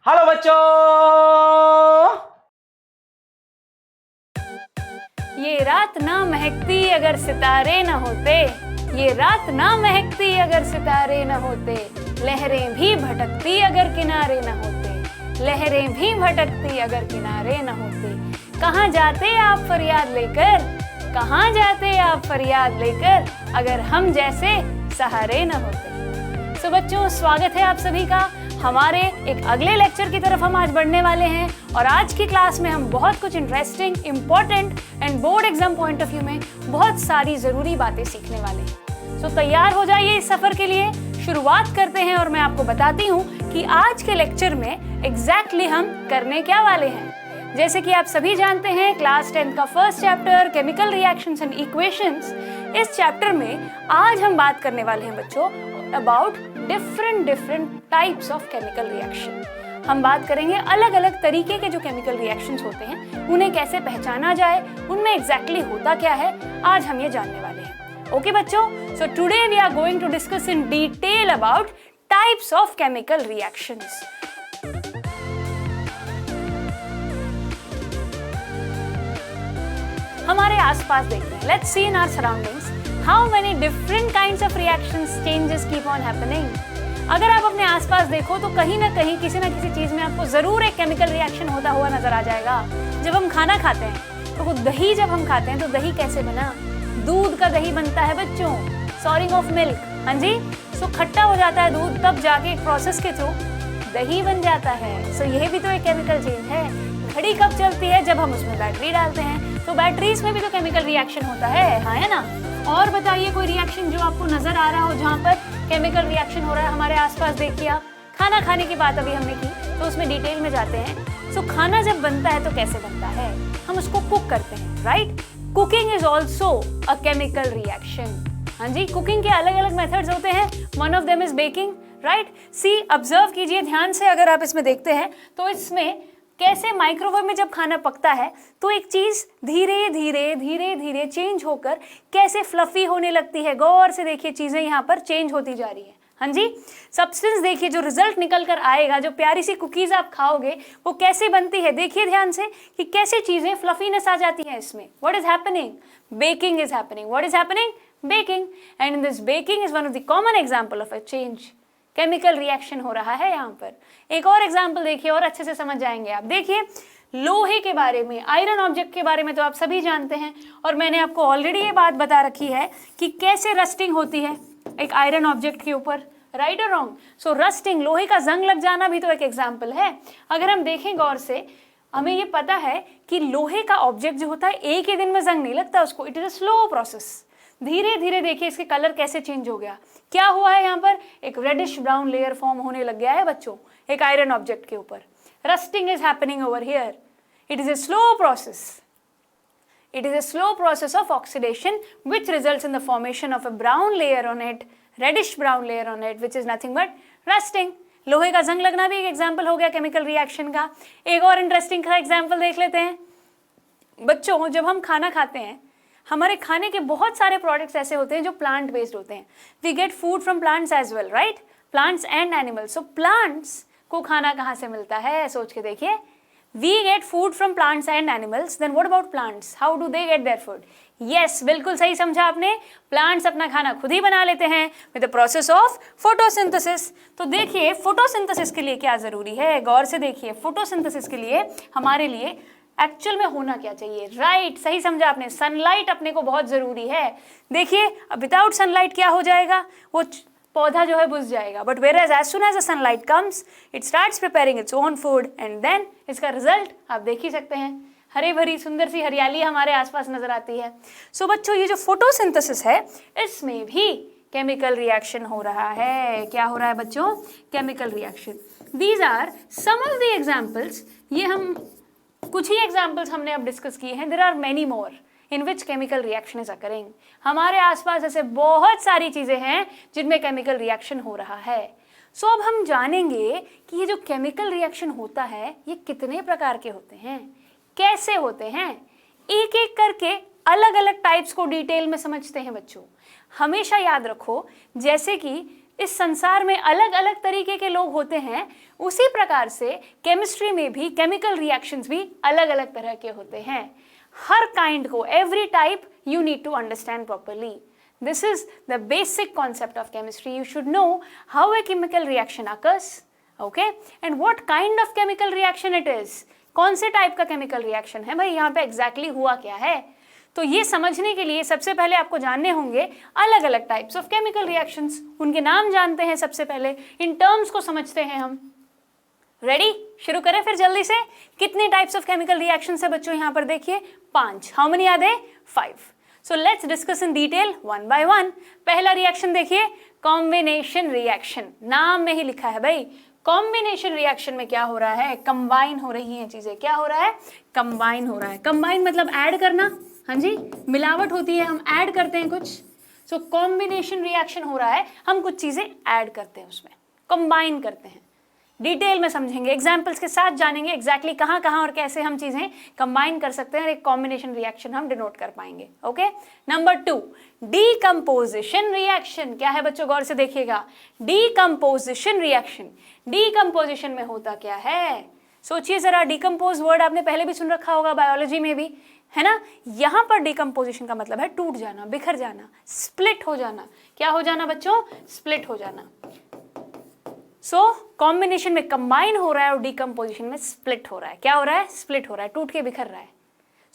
Hello बच्चों, ये रात ना महकती अगर सितारे न होते, ये रात ना महकती अगर सितारे न होते, लहरें भी भटकती अगर किनारे न होते, लहरें भी भटकती अगर किनारे न होते। कहाँ जाते आप फरियाद लेकर, कहाँ जाते आप फरियाद लेकर, अगर हम जैसे सहारे न होते। तो बच्चों, स्वागत है आप सभी का हमारे एक अगले लेक्चर की तरफ। हम आज बढ़ने वाले हैं और आज की क्लास में हम बहुत कुछ interesting, important and board exam point of view में बहुत सारी ज़रूरी बातें सीखने वाले हैं। तो तैयार हो जाइए इस सफ़र के लिए। शुरुआत करते हैं और मैं आपको बताती हूँ कि आज के लेक्चर में एग्जैक्टली हम करने क्या वाले हैं। जैसे कि आप सभी जानते हैं, क्लास 10 का first chapter chemical reactions and equations, इस चैप्टर में आज हम बात करने वाले हैं बच्चों about different types of chemical reaction. हम बात करेंगे अलग अलग तरीके के जो केमिकल रिएक्शंस होते हैं उन्हें कैसे पहचाना जाए, उनमें एग्जैक्टली होता क्या है, आज हम ये जानने वाले हैं। ओके बच्चों, so today we are going to discuss in detail about types of chemical reactions. हमारे आसपास देखते हैं, let's see in our surroundings how many different kinds of reactions changes keep on happening. अगर आप अपने आसपास देखो तो कहीं ना कहीं किसी ना किसी चीज में आपको जरूर एक केमिकल रिएक्शन होता हुआ नजर आ जाएगा। जब हम खाना खाते हैं तो वो दही, जब हम खाते हैं तो दही कैसे बना? दूध का दही बनता है बच्चों, सॉरिंग ऑफ मिल्क। हाँ जी, सो खट्टा हो जाता है दूध, तब जाके एक प्रोसेस के थ्रू दही बन जाता है। सो यह भी तो एक केमिकल चेंज है। घड़ी कब चलती है? जब हम उसमें बैटरी डालते हैं। तो बैटरीज में भी तो केमिकल रिएक्शन होता है, हाँ है ना। और बताइए कोई रिएक्शन जो आपको नजर आ रहा हो जहाँ पर केमिकल रिएक्शन हो रहा है हमारे आसपास। देखिए आप, खाना खाने की बात अभी हमने की तो उसमें डिटेल में जाते हैं। सो खाना जब बनता है तो कैसे बनता है? हम उसको कुक करते हैं, right. Cooking is also a chemical reaction. हाँ जी, कुकिंग के अलग अलग मेथड्स होते हैं। One of them is baking, right. See, observe कीजिए ध्यान से, अगर आप इसमें देखते हैं तो इसमें कैसे माइक्रोवेव में जब खाना पकता है तो एक चीज धीरे धीरे चेंज होकर कैसे फ्लफी होने लगती है। गौर से देखिए, चीजें यहाँ पर चेंज होती जा रही है। हाँ जी, सब्सटेंस देखिए, जो रिजल्ट निकल कर आएगा, जो प्यारी सी कुकीज आप खाओगे वो कैसे बनती है। देखिए ध्यान से कि कैसे चीजें फ्लफीनेस आ जाती है इसमें। What is happening? Baking is happening. What is happening? Baking. And in this baking is one of the common example of a change. Chemical reaction हो रहा है यहाँ पर। एक और एग्जाम्पल देखिए और अच्छे से समझ जाएंगे आप। देखिए लोहे के बारे में, आयरन ऑब्जेक्ट के बारे में तो आप सभी जानते हैं और मैंने आपको ऑलरेडी ये बात बता रखी है कि कैसे रस्टिंग होती है एक आयरन ऑब्जेक्ट के ऊपर, राइट और रॉन्ग। सो रस्टिंग, लोहे का जंग लग जाना भी तो एक एग्जाम्पल है। अगर हम देखें गौर से, हमें ये पता है कि लोहे का ऑब्जेक्ट जो होता है एक ही दिन में जंग नहीं लगता उसको, it is a slow process. धीरे धीरे देखिए इसके कलर कैसे चेंज हो गया। क्या हुआ है यहाँ पर? एक रेडिश ब्राउन लेयर फॉर्म होने लग गया है बच्चों एक आयरन ऑब्जेक्ट के ऊपर। Rusting is happening over here. It is a slow process. It is a slow process of oxidation which results in the formation of a brown layer on it, reddish brown layer on it, which is nothing but rusting. लोहे का जंग लगना भी एक example हो गया chemical reaction का। एक और इंटरेस्टिंग का एग्जाम्पल देख लेते हैं बच्चों। जब हम खाना खाते हैं, हमारे खाने के बहुत सारे प्रोडक्ट्स ऐसे होते हैं जो प्लांट बेस्ड होते हैं। We get food from plants as well, right, plants and animals. So plants को खाना कहाँ से मिलता है? सोच के देखिए। We get food from plants and animals. Then what about plants? How do they get their food? Yes, बिल्कुल सही समझा आपने। प्लांट्स अपना खाना खुद ही बना लेते हैं with the process of photosynthesis। तो देखिए फोटोसिंथेसिस के लिए क्या जरूरी है, गौर से देखिए। फोटोसिंथेसिस के लिए हमारे लिए एक्चुअल में होना क्या चाहिए? राइट, सही समझा आपने। सनलाइट अपने को बहुत जरूरी है। देखिए विदाउट सनलाइट क्या हो जाएगा? वो पौधा जो है बुझ जाएगा। But whereas as soon as the sunlight comes, it starts preparing its own food and then इसका रिजल्ट आप देख ही सकते हैं। हरी भरी सुंदर सी हरियाली हमारे आसपास नजर आती है। सो बच्चों, ये जो फोटोसिंथेसिस है इसमें भी केमिकल रिएक्शन हो रहा है। क्या हो रहा है बच्चों? Chemical reaction. These are some of the examples. ये हम कुछ ही एग्जाम्पल्स हमने अब डिस्कस किए हैं। There are many more in which chemical reaction is occurring. हमारे आसपास ऐसे बहुत सारी चीजें हैं जिनमें केमिकल रिएक्शन हो रहा है। सो अब हम जानेंगे कि ये जो केमिकल रिएक्शन होता है ये कितने प्रकार के होते हैं, कैसे होते हैं। एक एक करके अलग अलग टाइप्स को डिटेल में समझते हैं बच्चों। हमेशा याद रखो, जैसे कि इस संसार में अलग अलग तरीके के लोग होते हैं, उसी प्रकार से केमिस्ट्री में भी केमिकल रिएक्शंस भी अलग अलग तरह के होते हैं। हर काइंड को, every type you need to understand properly. This is the basic concept of chemistry. You should know how a chemical reaction occurs, okay, and what kind of chemical reaction it is। कौन से type का chemical reaction है भाई, यहाँ पे exactly हुआ क्या है। तो ये समझने के लिए सबसे पहले आपको जानने होंगे अलग अलग टाइप्स ऑफ केमिकल रिएक्शंस। उनके नाम जानते हैं सबसे पहले, इन टर्म्स को समझते हैं हम। रेडी, शुरू करें फिर जल्दी से। कितने टाइप्स ऑफ केमिकल रिएक्शंस है बच्चों, यहाँ पर देखिए 5। How many are they? 5। So let's discuss in detail one by one. पहला रिएक्शन देखिए, कॉम्बिनेशन रिएक्शन। नाम में ही लिखा है भाई, कॉम्बिनेशन रिएक्शन में क्या हो रहा है, कंबाइन हो रही हैं चीजें। क्या हो रहा है? कंबाइन हो रहा है। कंबाइन मतलब ऐड करना, हाँ जी, मिलावट होती है, हम ऐड करते हैं कुछ। सो कॉम्बिनेशन रिएक्शन हो रहा है, हम कुछ चीजें ऐड करते हैं उसमें, कंबाइन करते हैं। डिटेल में समझेंगे, एग्जाम्पल्स के साथ जानेंगे एग्जैक्टली कहाँ कहाँ और कैसे हम चीजें कंबाइन कर सकते हैं और एक कॉम्बिनेशन रिएक्शन हम डिनोट कर पाएंगे। Okay, number 2, decomposition reaction. क्या है बच्चों, गौर से देखिएगा। डीकम्पोजिशन रिएक्शन, डीकम्पोजिशन में होता क्या है, सोचिए जरा। डीकम्पोज वर्ड आपने पहले भी सुन रखा होगा बायोलॉजी में भी, है ना। यहाँ पर डीकम्पोजिशन का मतलब है टूट जाना, बिखर जाना, स्प्लिट हो जाना। क्या हो जाना बच्चों? स्प्लिट हो जाना। सो कॉम्बिनेशन में कंबाइन हो रहा है और डीकम्पोजिशन में स्प्लिट हो रहा है। क्या हो रहा है? स्प्लिट हो रहा है, टूट के बिखर रहा है।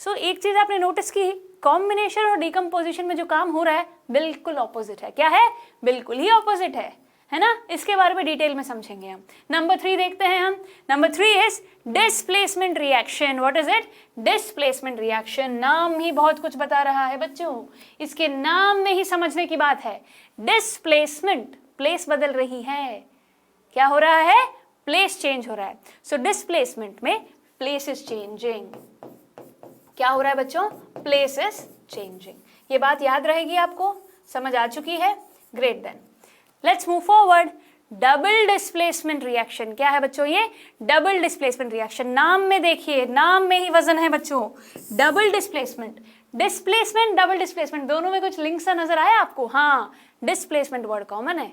सो एक चीज आपने नोटिस की, कॉम्बिनेशन और डीकम्पोजिशन में जो काम हो रहा है बिल्कुल ऑपोजिट है। क्या है? बिल्कुल ही ऑपोजिट है ना। इसके बारे में डिटेल में समझेंगे हम। नंबर 3 देखते हैं हम। Number 3 is displacement reaction. What is it? Displacement reaction. नाम ही बहुत कुछ बता रहा है बच्चों, इसके नाम में ही समझने की बात है। डिस्प्लेसमेंट, प्लेस बदल रही है। क्या हो रहा है? प्लेस चेंज हो रहा है। सो डिस्प्लेसमेंट में प्लेस इज चेंजिंग। क्या हो रहा है बच्चों? Place is changing. ये बात याद रहेगी आपको, समझ आ चुकी है? Great, then let's move forward. Double displacement reaction. क्या है बच्चों ये? Double displacement reaction. नाम में देखिए, नाम में ही वजन है बच्चों। Double displacement, displacement, double displacement, दोनों में कुछ लिंक सा नजर आया आपको? हाँ, डिस्प्लेसमेंट वर्ड कॉमन है,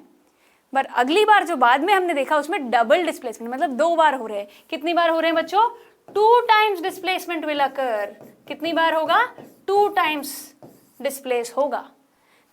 पर अगली बार जो बाद में हमने देखा उसमें डबल डिस्प्लेसमेंट मतलब 2 बार हो रहे हैं। कितनी बार हो रहे हैं बच्चों? 2 टाइम्स डिस्प्लेसमेंट विल अकर। कितनी बार होगा? 2 टाइम्स डिस्प्लेस होगा।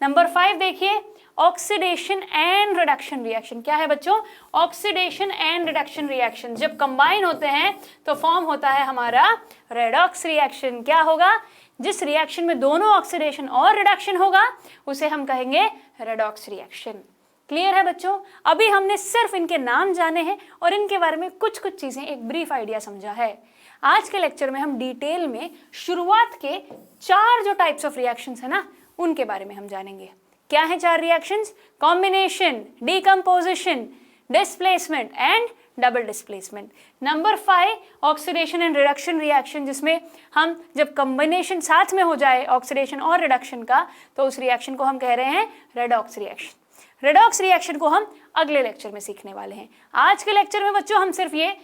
नंबर 5 देखिए, ऑक्सीडेशन एंड रिडक्शन रिएक्शन। क्या है बच्चों? Oxidation and reduction reaction. जब कंबाइन होते हैं तो फॉर्म होता है हमारा रेडॉक्स रिएक्शन। क्या होगा? जिस रिएक्शन में दोनों ऑक्सीडेशन और रिडक्शन होगा उसे हम कहेंगे रेडॉक्स रिएक्शन। क्लियर है बच्चों? अभी हमने सिर्फ इनके नाम जाने हैं और इनके बारे में कुछ कुछ चीजें, एक ब्रीफ आइडिया समझा है। आज के लेक्चर में हम डिटेल में शुरुआत के 4 जो टाइप्स ऑफ रिएक्शंस है ना, उनके बारे में हम जानेंगे। क्या है 4 reactions? Combination, decomposition, displacement and double displacement. Number 5 oxidation and reduction reaction, जिसमें हम जब कॉम्बिनेशन साथ में हो जाए ऑक्सीडेशन और रिडक्शन का तो उस रिएक्शन को हम कह रहे हैं रेडॉक्स रिएक्शन। रेडॉक्स रिएक्शन को हम अगले लेक्चर में सीखने वाले हैं। आज के लेक्चर में बच्चों हम सिर्फ ये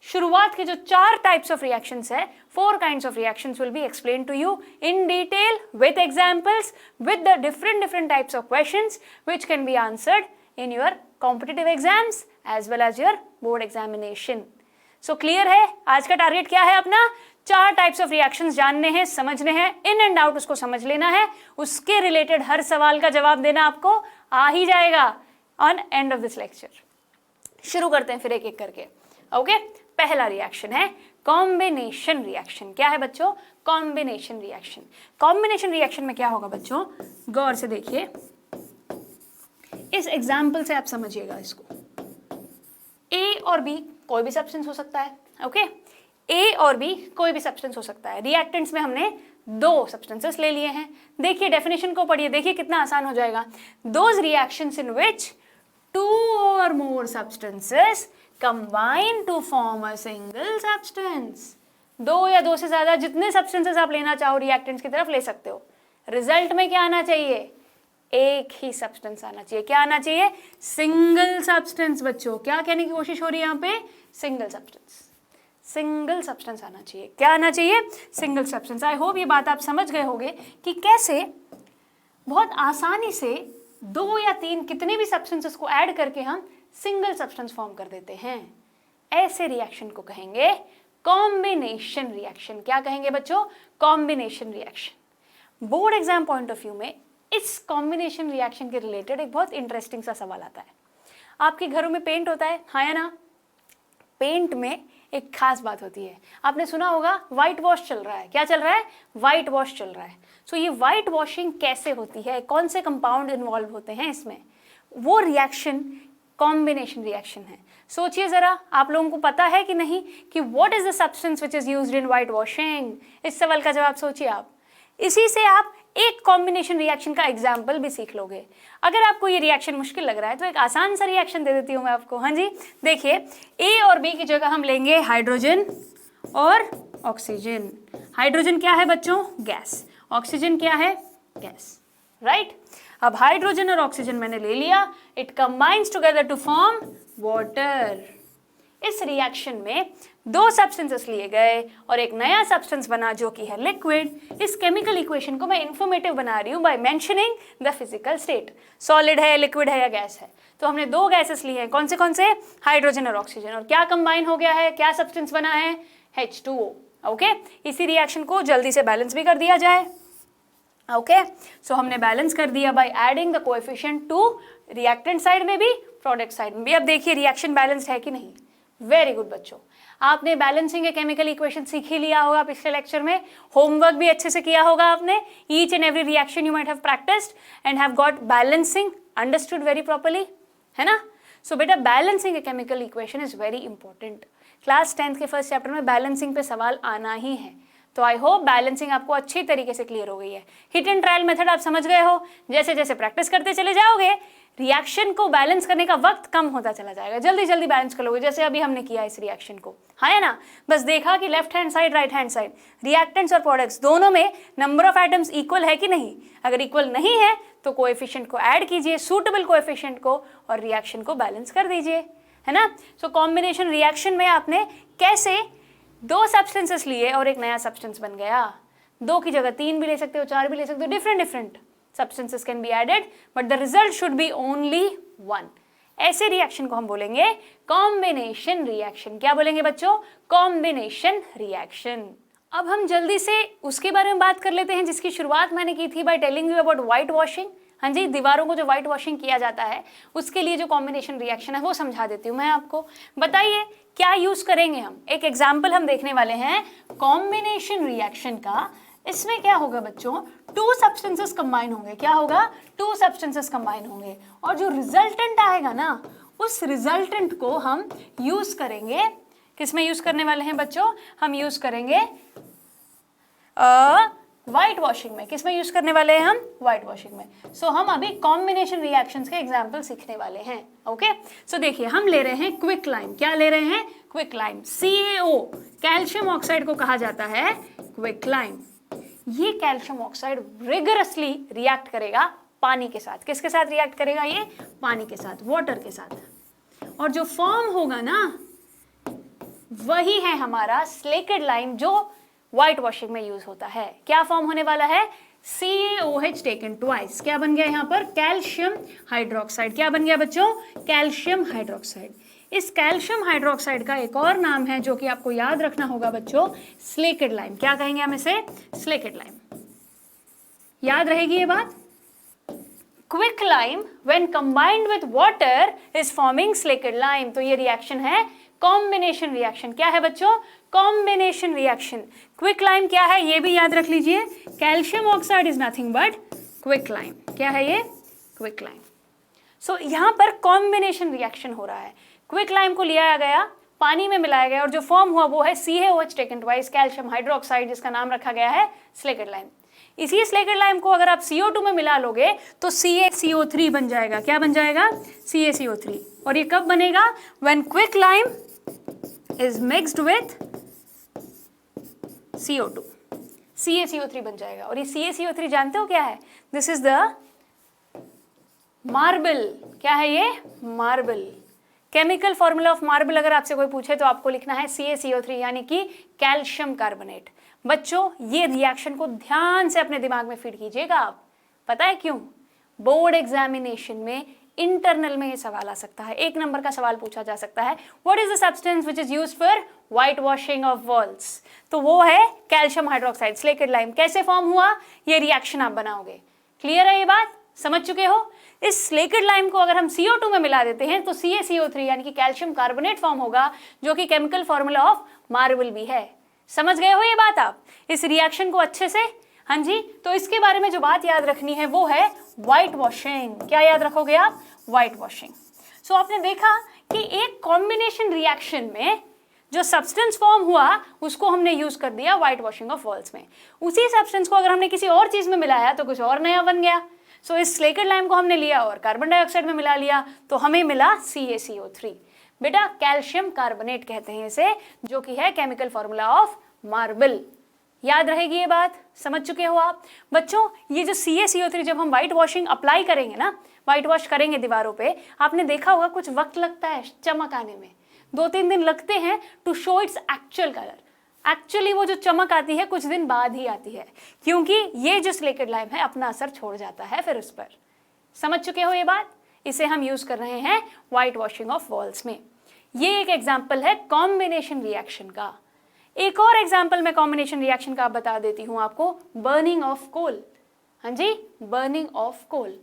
शुरुआत के जो 4 टाइप्स ऑफ रिएक्शंस है, 4 kinds of reactions will be explain to you in detail with examples, with the different types of questions which can be answered in your competitive exams as well as your board examination. So clear है? आज का target क्या है अपना? 4 types of reactions जानने हैं, समझने हैं, इन एंड आउट उसको समझ लेना है, उसके रिलेटेड हर सवाल का जवाब देना आपको आ ही जाएगा on end of this lecture. शुरू करते हैं फिर एक एक करके। ओके, पहला रिएक्शन है कॉम्बिनेशन रिएक्शन। क्या है बच्चों? Combination reaction. कॉम्बिनेशन रिएक्शन में क्या होगा बच्चों? गौर से देखिए, इस एग्जाम्पल से आप समझिएगा इसको। ए और बी कोई भी सब्सटेंस हो सकता है। ओके, ए और बी कोई भी सब्सटेंस हो सकता है। रिएक्टेंट्स में हमने 2 सब्सटेंसेस ले लिए हैं। देखिए डेफिनेशन को पढ़िए, देखिए कितना आसान हो जाएगा। Those reactions in which 2 or more substances combine to form a single substance। 2 या 2 से ज्यादा जितने सब्सटेंसेस आप लेना चाहो रिएक्टेंट्स की तरफ ले सकते हो। रिजल्ट में क्या आना चाहिए? एक ही सब्सटेंस आना चाहिए। क्या आना चाहिए? Single substance. बच्चों क्या कहने की कोशिश हो रही है यहाँ पे? Single substance. सिंगल सब्सटेंस आना चाहिए। क्या आना चाहिए? Single substance. आई होप ये बात आप समझ गए होंगे कि कैसे बहुत आसानी से 2 या 3 कितने भी सब्सटेंसेस को ऐड करके हम सिंगल सब्सटेंस फॉर्म कर देते हैं। ऐसे रिएक्शन को कहेंगे कॉम्बिनेशन रिएक्शन। क्या कहेंगे बच्चों? Combination reaction. Board exam point of view में इस कॉम्बिनेशन रिएक्शन के रिलेटेड एक बहुत इंटरेस्टिंग सा सवाल आता है। आपके घरों में पेंट होता है, हाँ या ना? पेंट में एक खास बात होती है, आपने सुना होगा व्हाइट वॉश चल रहा है। क्या चल रहा है? व्हाइट वॉश चल रहा है। सो ये व्हाइट वॉशिंग कैसे होती है, कौन से कंपाउंड इन्वॉल्व होते हैं इसमें, वो रिएक्शन कॉम्बिनेशन रिएक्शन है। सोचिए जरा, आप लोगों को पता है कि नहीं कि what is the substance which is used in white washing? इस सवाल का जवाब सोचिए आप। इसी से आप एक कॉम्बिनेशन रिएक्शन का एग्जाम्पल भी सीख लोगे। अगर आपको ये रिएक्शन मुश्किल लग रहा है तो एक आसान सा रिएक्शन दे देती हूँ मैं आपको। हाँ जी, देखिए, ए और बी की जगह हम लेंगे हाइड्रोजन और ऑक्सीजन। हाइड्रोजन क्या है बच्चों? गैस। ऑक्सीजन क्या है? Gas, right? अब हाइड्रोजन और ऑक्सीजन मैंने ले लिया, it combines together to form water. इस रिएक्शन में 2 सब्सटेंसेस लिए गए और एक नया सब्सटेंस बना जो कि है लिक्विड। इस केमिकल इक्वेशन को मैं इंफॉर्मेटिव बना रही हूँ by mentioning the physical state. Solid है, लिक्विड है या गैस है। तो हमने 2 गैसेस लिए हैं, कौन से? हाइड्रोजन और ऑक्सीजन। और क्या कंबाइन हो गया है, क्या सब्सटेंस बना है? H2O। ओके, इसी रिएक्शन को जल्दी से बैलेंस भी कर दिया जाए। ओके, सो हमने बैलेंस कर दिया by adding the coefficient to reactant side में भी, प्रोडक्ट साइड में भी। अब देखिए रिएक्शन बैलेंस्ड है कि नहीं। वेरी गुड बच्चों, आपने बैलेंसिंग ए केमिकल इक्वेशन सीख ही लिया होगा पिछले लेक्चर में। होमवर्क भी अच्छे से किया होगा आपने। Each and every reaction you might have practised and have got balancing understood very properly, है ना? सो बेटा, balancing a chemical equation is very important. Class 10th के फर्स्ट चैप्टर में बैलेंसिंग पे सवाल आना ही है। तो आई होप बैलेंसिंग आपको अच्छी तरीके से क्लियर हो गई है। हिट एंड ट्रायल मेथड आप समझ गए हो। जैसे जैसे प्रैक्टिस करते चले जाओगे, रिएक्शन को बैलेंस करने का वक्त कम होता चला जाएगा, जल्दी जल्दी बैलेंस कर लोगे, जैसे अभी हमने किया इस रिएक्शन को, हाँ ना? बस देखा कि left hand side, right hand side, reactants और प्रोडक्ट्स दोनों में नंबर ऑफ एटम्स इक्वल है कि नहीं। अगर इक्वल नहीं है तो कोएफिशिएंट को ऐड कीजिए, सूटेबल कोएफिशिएंट को, और रिएक्शन को बैलेंस कर दीजिए, है ना? सो कॉम्बिनेशन रिएक्शन में आपने कैसे 2 सब्सटेंसेस लिए और एक नया सब्सटेंस बन गया। 2 की जगह 3 भी ले सकते हो, 4 भी ले सकते हो, different substances can be added but the result should be only one। ऐसे रिएक्शन को हम बोलेंगे कॉम्बिनेशन रिएक्शन। क्या बोलेंगे बच्चों? Combination reaction. अब हम जल्दी से उसके बारे में बात कर लेते हैं जिसकी शुरुआत मैंने की थी by telling you about white washing. हाँ जी, दीवारों को जो व्हाइट वॉशिंग किया जाता है उसके लिए जो कॉम्बिनेशन रिएक्शन है वो समझा देती हूँ मैं आपको। बताइए क्या यूज करेंगे हम। एक एग्जाम्पल हम देखने वाले हैं कॉम्बिनेशन रिएक्शन का। इसमें क्या होगा बच्चों? 2 सब्सटेंसेस कंबाइन होंगे। क्या होगा? 2 सब्सटेंसेस कंबाइन होंगे और जो रिजल्टेंट आएगा ना, उस रिजल्टेंट को हम यूज करेंगे। किसमें यूज करने वाले हैं बच्चों? हम यूज करेंगे व्हाइट वॉशिंग में। किसमें यूज करने वाले हैं हम? व्हाइट वॉशिंग में। सो हम अभी कॉम्बिनेशन रिएक्शंस के एग्जांपल सीखने वाले हैं। ओके, सो देखिए हम ले रहे हैं क्विक लाइम। क्या ले रहे हैं? Quick lime. CaO, calcium oxide को कहा जाता है क्विक लाइम। ये कैल्शियम ऑक्साइड रिगरसली रिएक्ट करेगा पानी के साथ। किसके साथ रिएक्ट करेगा ये? पानी के साथ, वाटर के साथ। और जो फॉर्म होगा ना, वही है हमारा स्लेकेड लाइम जो व्हाइट वॉशिंग में यूज होता है। क्या फॉर्म होने वाला है? CaOH taken twice. क्या बन गया यहाँ पर? Calcium hydroxide. क्या बन गया बच्चों? Calcium hydroxide. इस कैल्शियम हाइड्रोक्साइड का एक और नाम है जो कि आपको याद रखना होगा बच्चों, स्लेकेड लाइम। क्या कहेंगे हम इसे? Slaked lime. याद रहेगी ये बात? Quick lime when combined with water is forming slaked lime. तो ये रिएक्शन है कॉम्बिनेशन रिएक्शन। क्या है बच्चों? Combination reaction. क्विक लाइम क्या है ये भी याद रख लीजिए। Calcium oxide is nothing but quick lime. क्या है ये? Quick lime. सो यहाँ पर कॉम्बिनेशन रिएक्शन हो रहा है। क्विक लाइम को लिया गया, पानी में मिलाया गया और जो फॉर्म हुआ वो है CaOH taken twice, calcium hydroxide, जिसका नाम रखा गया है स्लेकेड लाइम। इसी स्लेकेड लाइम को अगर आप CO2 में मिला लोगे तो CaCO3 बन जाएगा। क्या बन जाएगा? CaCO3। और ये कब बनेगा? When quick lime is mixed with CO2, CaCO3 बन जाएगा। और ये CaCO3 जानते हो क्या है? This is the marble. क्या है ये? Marble. Chemical formula of marble अगर आपसे कोई पूछे तो आपको लिखना है CaCO3 यानी कि कैल्शियम कार्बोनेट। बच्चों ये रिएक्शन को ध्यान से अपने दिमाग में फीड कीजिएगा आप। पता है क्यों? बोर्ड एग्जामिनेशन में, इंटरनल में ये सवाल आ सकता है, 1 नंबर का सवाल पूछा जा सकता है। What is the substance which is used for white washing of walls? तो वो है कैल्शियम हाइड्रोक्साइड, स्लेकेट लाइम। कैसे फॉर्म हुआ, ये रिएक्शन आप बनाओगे। क्लियर है ये बात, समझ चुके हो? इस स्लेकेट लाइम को अगर हम CO2 में मिला देते हैं तो CaCO3 यानी कि कैल्शियम कार्बोनेट फॉर्म होगा, जो कि केमिकल फॉर्मूला ऑफ मार्बल भी है। समझ गए हो ये बात आप इस रिएक्शन को अच्छे से? हाँ जी। तो इसके बारे में जो बात याद रखनी है वो है व्हाइट वॉशिंग। क्या याद रखोगे आप? White washing. सो आपने देखा कि एक कॉम्बिनेशन रिएक्शन में जो सब्सटेंस फॉर्म हुआ उसको हमने यूज कर दिया व्हाइट वॉशिंग ऑफ वॉल्स में। उसी सब्सटेंस को अगर हमने किसी और चीज में मिलाया तो कुछ और नया बन गया। सो इस स्लेकेट लाइम को हमने लिया और कार्बन डाइऑक्साइड में मिला लिया तो हमें मिला CaCO3। बेटा कैल्शियम कार्बोनेट कहते हैं इसे, जो कि है केमिकल फॉर्मूला ऑफ मार्बल। याद रहेगी ये बात, समझ चुके हो आप? बच्चों ये जो CaCO3 जब हम व्हाइट वॉशिंग अप्लाई करेंगे ना, व्हाइट वॉश करेंगे दीवारों पे, आपने देखा होगा कुछ वक्त लगता है चमक आने में, 2-3 दिन लगते हैं to show its actual colour. Actually वो जो चमक आती है कुछ दिन बाद ही आती है, क्योंकि ये जो स्लेकेट लाइम है अपना असर छोड़ जाता है फिर उस पर। समझ चुके हो ये बात? इसे हम यूज कर रहे हैं व्हाइट वॉशिंग ऑफ वॉल्स में। ये एक एग्जाम्पल है कॉम्बिनेशन रिएक्शन का। एक और एग्जाम्पल मैं कॉम्बिनेशन रिएक्शन का बता देती हूँ आपको, बर्निंग ऑफ कोल। हाँ जी, बर्निंग ऑफ कोल।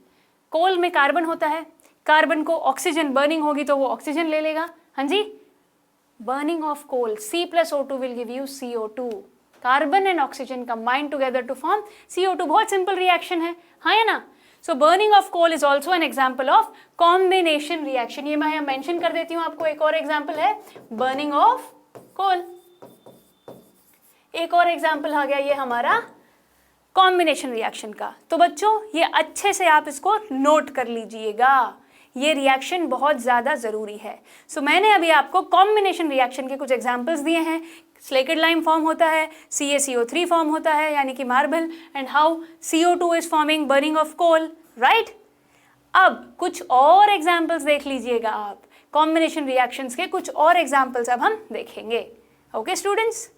कोल में कार्बन होता है, कार्बन को ऑक्सीजन, बर्निंग होगी तो वो ऑक्सीजन ले लेगा। हाँ जी, burning of coal, C+O2 will give you CO2। Carbon and oxygen combine together to form CO2। बहुत सिंपल रिएक्शन है, हाँ है ना? So burning of coal is also an example of combination reaction. ये मैं मेंशन कर देती हूँ आपको। एक और एग्जाम्पल है बर्निंग ऑफ कोल। एक और एग्जाम्पल आ गया ये हमारा कॉम्बिनेशन रिएक्शन का। तो बच्चों ये अच्छे से आप इसको नोट कर लीजिएगा, ये रिएक्शन बहुत ज़्यादा ज़रूरी है। सो मैंने अभी आपको कॉम्बिनेशन रिएक्शन के कुछ एग्जाम्पल्स दिए हैं। स्लेकेट लाइम फॉर्म होता है, CaCO3 फॉर्म होता है यानी कि marble, and how CO2 is forming burning of coal, right? अब कुछ और एग्जाम्पल्स देख लीजिएगा आप, कॉम्बिनेशन रिएक्शंस के कुछ और एग्जाम्पल्स अब हम देखेंगे। ओके स्टूडेंट्स,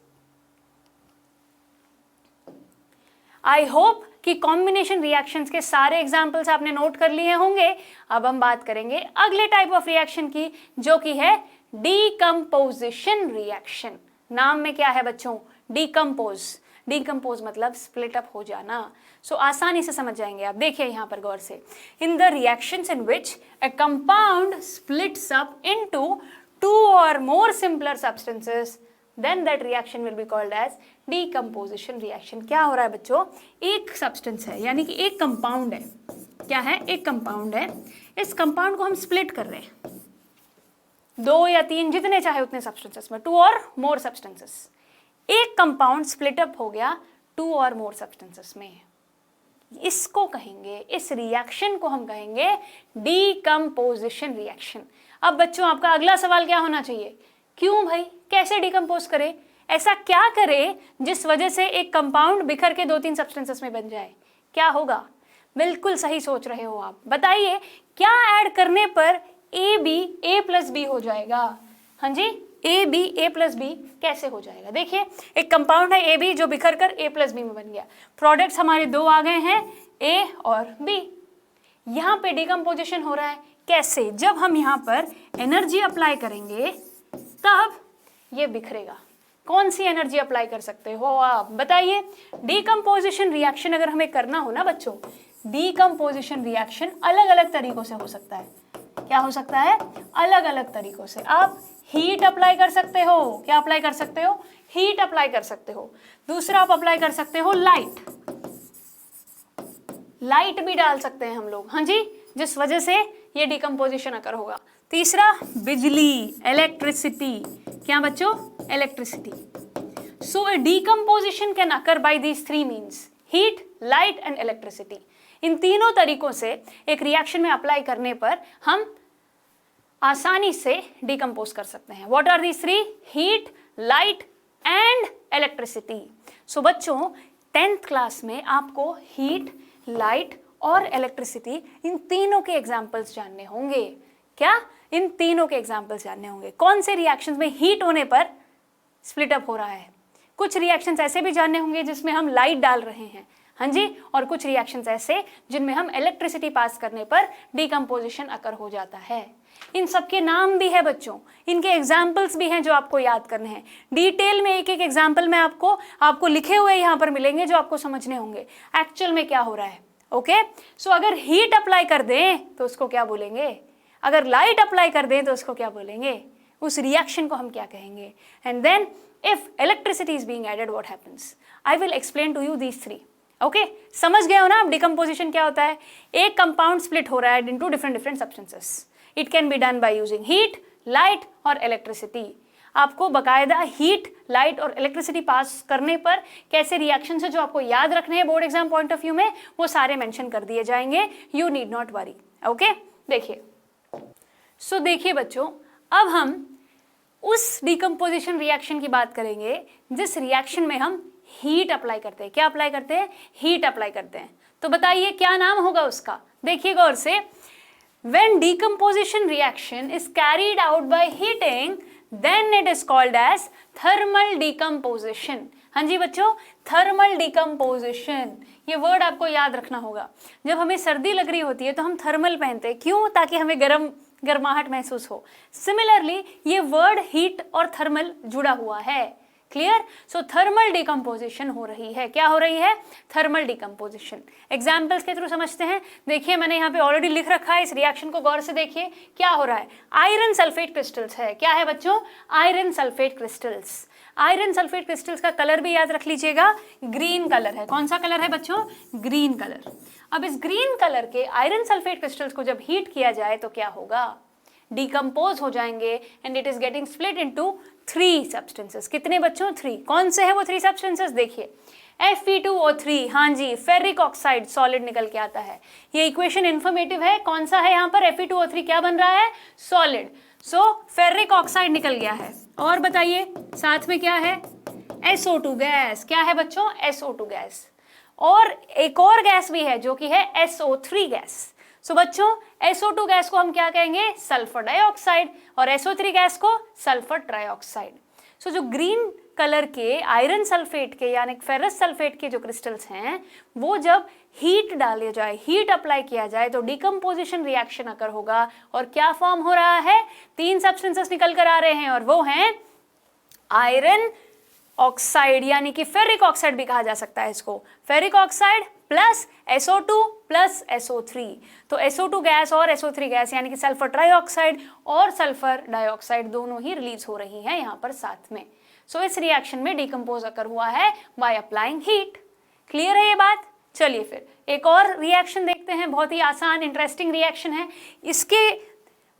आई होप कि कॉम्बिनेशन रिएक्शंस के सारे एग्जाम्पल्स आपने नोट कर लिए होंगे। अब हम बात करेंगे अगले टाइप ऑफ रिएक्शन की, जो कि है डीकंपोजिशन रिएक्शन। नाम में क्या है बच्चों? डीकंपोज। डीकंपोज मतलब स्प्लिट अप हो जाना। सो आसानी से समझ जाएंगे आप, देखिए यहाँ पर गौर से। In the reactions in which a compound splits up into 2 or more simpler substances, then that reaction will be called as decomposition reaction। क्या हो रहा है बच्चों? एक सब्सटेंस है यानी कि एक कंपाउंड है। क्या है? एक कंपाउंड है। इस कंपाउंड को हम स्प्लिट कर रहे हैं 2 या 3, जितने चाहे उतने सब्सटेंसेस में, 2 or more substances। एक कंपाउंड स्प्लिट अप हो गया 2 or more substances में। इसको कहेंगे, इस रिएक्शन को हम कहेंगे डीकंपोजिशन रिएक्शन। अब बच्चों आपका अगला सवाल क्या होना चाहिए? क्यों भाई, कैसे डिकम्पोज करे? ऐसा क्या करे जिस वजह से एक कंपाउंड बिखर के 2-3 सब्सटेंसेस में बन जाए? क्या होगा? बिल्कुल सही सोच रहे हो आप। बताइए क्या ऐड करने पर A+B हो जाएगा? हाँ जी, A+B कैसे हो जाएगा? देखिए एक कंपाउंड है AB जो बिखर कर A+B में बन गया। प्रोडक्ट्स हमारे 2 आ गए हैं, A और B। यहाँ पे डिकम्पोजिशन हो रहा है। कैसे? जब हम यहाँ पर एनर्जी अप्लाई करेंगे तब ये बिखरेगा। कौन सी एनर्जी अप्लाई कर सकते हो आप बताइए? डीकंपोजिशन रिएक्शन अगर हमें करना हो ना बच्चों, डीकंपोजिशन रिएक्शन अलग अलग तरीकों से हो सकता है। क्या हो सकता है? अलग अलग तरीकों से। आप हीट अप्लाई कर सकते हो। क्या अप्लाई कर सकते हो? हीट अप्लाई कर सकते हो। दूसरा आप अप्लाई कर सकते हो लाइट। लाइट भी डाल सकते हैं हम लोग, हाँ जी, जिस वजह से ये डिकम्पोजिशन अकर होगा। तीसरा बिजली, इलेक्ट्रिसिटी। क्या बच्चों? Electricity. So a decomposition can occur by these 3 means, heat, light and electricity. इन तीनों तरीकों से एक रिएक्शन में अप्लाई करने पर हम आसानी से डिकम्पोज कर सकते हैं। What are these 3? Heat, light and electricity. So बच्चों 10th क्लास में आपको हीट, लाइट और इलेक्ट्रिसिटी, इन तीनों के एग्जाम्पल्स जानने होंगे। क्या? इन तीनों के एग्जाम्पल्स जानने होंगे। कौन से रिएक्शंस में हीट होने पर स्प्लिट अप हो रहा है। कुछ रिएक्शंस ऐसे भी जानने होंगे जिसमें हम लाइट डाल रहे हैं, हाँ जी, और कुछ रिएक्शंस ऐसे जिनमें हम इलेक्ट्रिसिटी पास करने पर डिकम्पोजिशन अकर हो जाता है। इन सब के नाम भी है बच्चों, इनके एग्जाम्पल्स भी हैं जो आपको याद करने हैं। डिटेल में एक एक एग्जाम्पल में आपको लिखे हुए यहाँ पर मिलेंगे जो आपको समझने होंगे एक्चुअल में क्या हो रहा है। ओके, सो अगर हीट अप्लाई कर दें तो उसको क्या बोलेंगे, अगर लाइट अप्लाई कर दें तो उसको क्या बोलेंगे, उस रिएक्शन को हम क्या कहेंगे। And then if electricity is being added what happens, I will explain to you these three. Okay, समझ गए हो ना आप डिकम्पोजिशन क्या होता है। एक कंपाउंड स्प्लिट हो रहा है into different substances. It can be done by using heat, light और इलेक्ट्रिसिटी। आपको बकायदा हीट, लाइट और इलेक्ट्रिसिटी पास करने पर कैसे रिएक्शंस है जो आपको याद रखने हैं board exam point of view में, वो सारे मेंशन कर दिए जाएंगे। You need not worry. Okay, देखिए सो देखिए बच्चों, अब हम उस डिकम्पोजिशन रिएक्शन की बात करेंगे जिस रिएक्शन में हम हीट अप्लाई करते हैं। क्या अप्लाई करते हैं, हीट अप्लाई करते हैं। तो बताइए क्या नाम होगा उसका, देखिए गौर से। When decomposition reaction is carried out by heating, then it is called as thermal decomposition। हाँ जी बच्चों, थर्मल डिकम्पोजिशन, ये वर्ड आपको याद रखना होगा। जब हमें सर्दी लग रही होती है तो हम थर्मल पहनते हैं, क्यों, ताकि हमें गर्माहट महसूस हो। सिमिलरली ये वर्ड हीट और थर्मल जुड़ा हुआ है। क्लियर, सो थर्मल डिकम्पोजिशन हो रही है। क्या हो रही है, थर्मल डिकम्पोजिशन। एग्जाम्पल्स के थ्रू समझते हैं। देखिए मैंने यहाँ पे ऑलरेडी लिख रखा है, इस रिएक्शन को गौर से देखिए। क्या हो रहा है, आयरन सल्फेट क्रिस्टल्स है। क्या है बच्चों, iron sulphate crystals. Iron sulphate crystals का कलर भी याद रख लीजिएगा, ग्रीन कलर है। कौन सा कलर है बच्चों, ग्रीन कलर। अब इस ग्रीन कलर के आयरन सल्फेट क्रिस्टल्स को जब हीट किया जाए तो क्या होगा, डिकम्पोज हो जाएंगे and it is getting split into 3 substances. कितने बच्चों, 3। कौन से है वो 3 सब्सटेंसेस, देखिए Fe2O3, हाँ जी, फेरिक ऑक्साइड सॉलिड निकल के आता है। ये इक्वेशन इन्फॉर्मेटिव है। कौन सा है यहाँ पर, Fe2O3 क्या बन रहा है, सॉलिड। सो फेरिक ऑक्साइड निकल गया है। और बताइए साथ में क्या है, SO2 गैस। क्या है बच्चों, SO2 गैस। और एक और गैस भी है जो कि है SO3 गैस। सो बच्चों SO2 गैस को हम क्या कहेंगे, सल्फर डाइऑक्साइड, और SO3 गैस को सल्फर ट्राइऑक्साइड। सो जो ग्रीन कलर के आयरन सल्फेट के यानी फेरस सल्फेट के जो क्रिस्टल्स हैं, वो जब हीट डाले जाए, हीट अप्लाई किया जाए तो डिकम्पोजिशन रिएक्शन अकर होगा। और क्या फॉर्म हो रहा है, 3 सब्सटेंसेस निकल कर आ रहे हैं और वो हैं आयरन ऑक्साइड, यानी कि फेरिक ऑक्साइड भी कहा जा सकता है इसको, ferric oxide plus SO2 plus SO3। तो SO2 गैस और SO3 गैस यानी कि सल्फर ट्राइऑक्साइड और सल्फर डाइऑक्साइड दोनों ही रिलीज हो रही हैं यहाँ पर साथ में। सो इस रिएक्शन में डिकम्पोज अकर हुआ है बाय अप्लाइंग हीट। क्लियर है ये बात। चलिए फिर एक और रिएक्शन देखते हैं, बहुत ही आसान इंटरेस्टिंग रिएक्शन है। इसके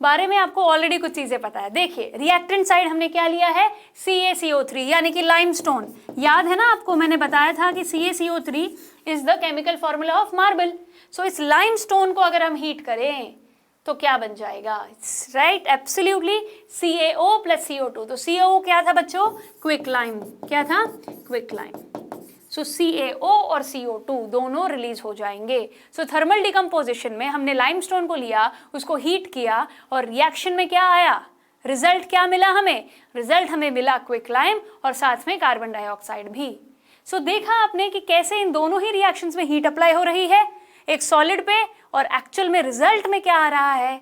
बारे में आपको ऑलरेडी कुछ चीजें पता है। देखिए रिएक्टेंट साइड हमने क्या लिया है, CaCO3 यानी कि लाइमस्टोन। याद है ना आपको, मैंने बताया था कि CaCO3 is the chemical formula of marble. So इस लाइमस्टोन को अगर हम हीट करें तो क्या बन जाएगा, right, absolutely CaO plus CO2। तो CaO क्या था बच्चों, क्विक लाइम। क्या था, क्विक लाइम। सो CaO और CO2 दोनों रिलीज हो जाएंगे। सो थर्मल डिकम्पोजिशन में हमने लाइमस्टोन को लिया, उसको हीट किया और रिएक्शन में क्या आया, रिजल्ट क्या मिला हमें, रिजल्ट हमें मिला क्विक लाइम और साथ में कार्बन डाइऑक्साइड भी। सो देखा आपने कि कैसे इन दोनों ही रिएक्शंस में हीट अप्लाई हो रही है, एक सॉलिड पे, और एक्चुअल में रिजल्ट में क्या आ रहा है,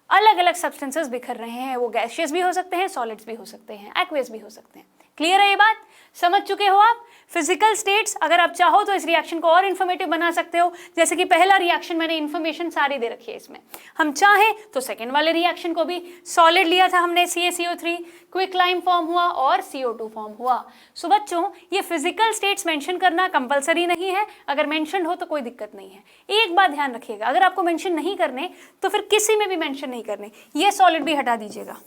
अलग अलग सब्सटेंसेस बिखर रहे हैं। वो गैसियस भी हो सकते हैं, सॉलिड्स भी हो सकते हैं, एक्वेस भी हो सकते हैं। क्लियर है ये बात, समझ चुके हो आप। फिजिकल स्टेट्स अगर आप चाहो तो इस रिएक्शन को और इन्फॉर्मेटिव बना सकते हो। जैसे कि पहला रिएक्शन मैंने इन्फॉर्मेशन सारी दे रखी है इसमें, हम चाहें तो सेकेंड वाले रिएक्शन को भी, सॉलिड लिया था हमने CaCO3, क्विक लाइम फॉर्म हुआ और CO2 फॉर्म हुआ। सो बच्चों ये फिजिकल स्टेट्स मेंशन करना कंपलसरी नहीं है, अगर मेंशन हो तो कोई दिक्कत नहीं है। एक बात ध्यान रखिएगा, अगर आपको मेंशन नहीं करने तो फिर किसी में भी मेंशन नहीं करने, ये सॉलिड भी हटा दीजिएगा।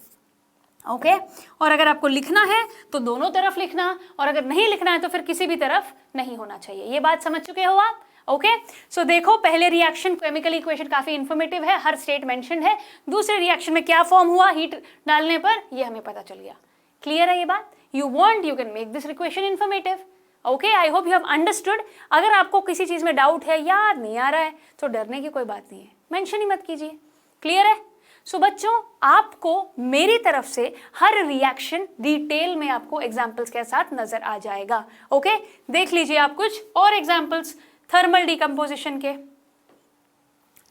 ओके और अगर आपको लिखना है तो दोनों तरफ लिखना, और अगर नहीं लिखना है तो फिर किसी भी तरफ नहीं होना चाहिए। ये बात समझ चुके हो आप। ओके सो देखो पहले रिएक्शन केमिकल इक्वेशन काफी इंफॉर्मेटिव है, हर स्टेट मेंशन्ड है। दूसरे रिएक्शन में क्या फॉर्म हुआ हीट डालने पर, ये हमें पता चल गया। क्लियर है ये बात। You want you can make this equation informative. Okay I hope you have understood. अगर आपको किसी चीज में डाउट है, याद नहीं आ रहा है, तो डरने की कोई बात नहीं है, मेंशन ही मत कीजिए। क्लियर है। सो बच्चों आपको मेरी तरफ से हर रिएक्शन डिटेल में आपको एग्जाम्पल्स के साथ नजर आ जाएगा। ओके देख लीजिए आप कुछ और एग्जाम्पल्स। थर्मल डिकम्पोजिशन के।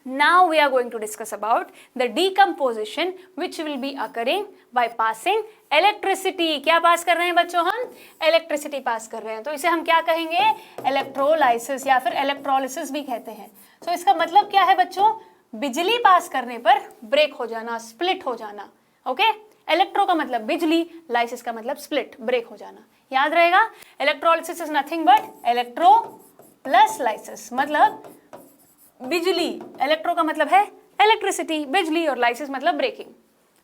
Now we are going to discuss about the decomposition which will be occurring by passing electricity। क्या पास कर रहे हैं बच्चों हम? इलेक्ट्रिसिटी पास कर रहे हैं, तो इसे हम क्या कहेंगे? इलेक्ट्रोलाइसिस या फिर इलेक्ट्रोलिसिस भी कहते हैं। तो इसका मतलब क्या है बच्चों? बिजली पास करने पर ब्रेक हो जाना, स्प्लिट हो जाना। ओके, इलेक्ट्रो का मतलब बिजली, लाइसिस का मतलब स्प्लिट, ब्रेक हो जाना। याद रहेगा, electrolysis is nothing but electro plus lysis, मतलब बिजली, इलेक्ट्रो का मतलब है इलेक्ट्रिसिटी, बिजली, और लाइसिस मतलब ब्रेकिंग,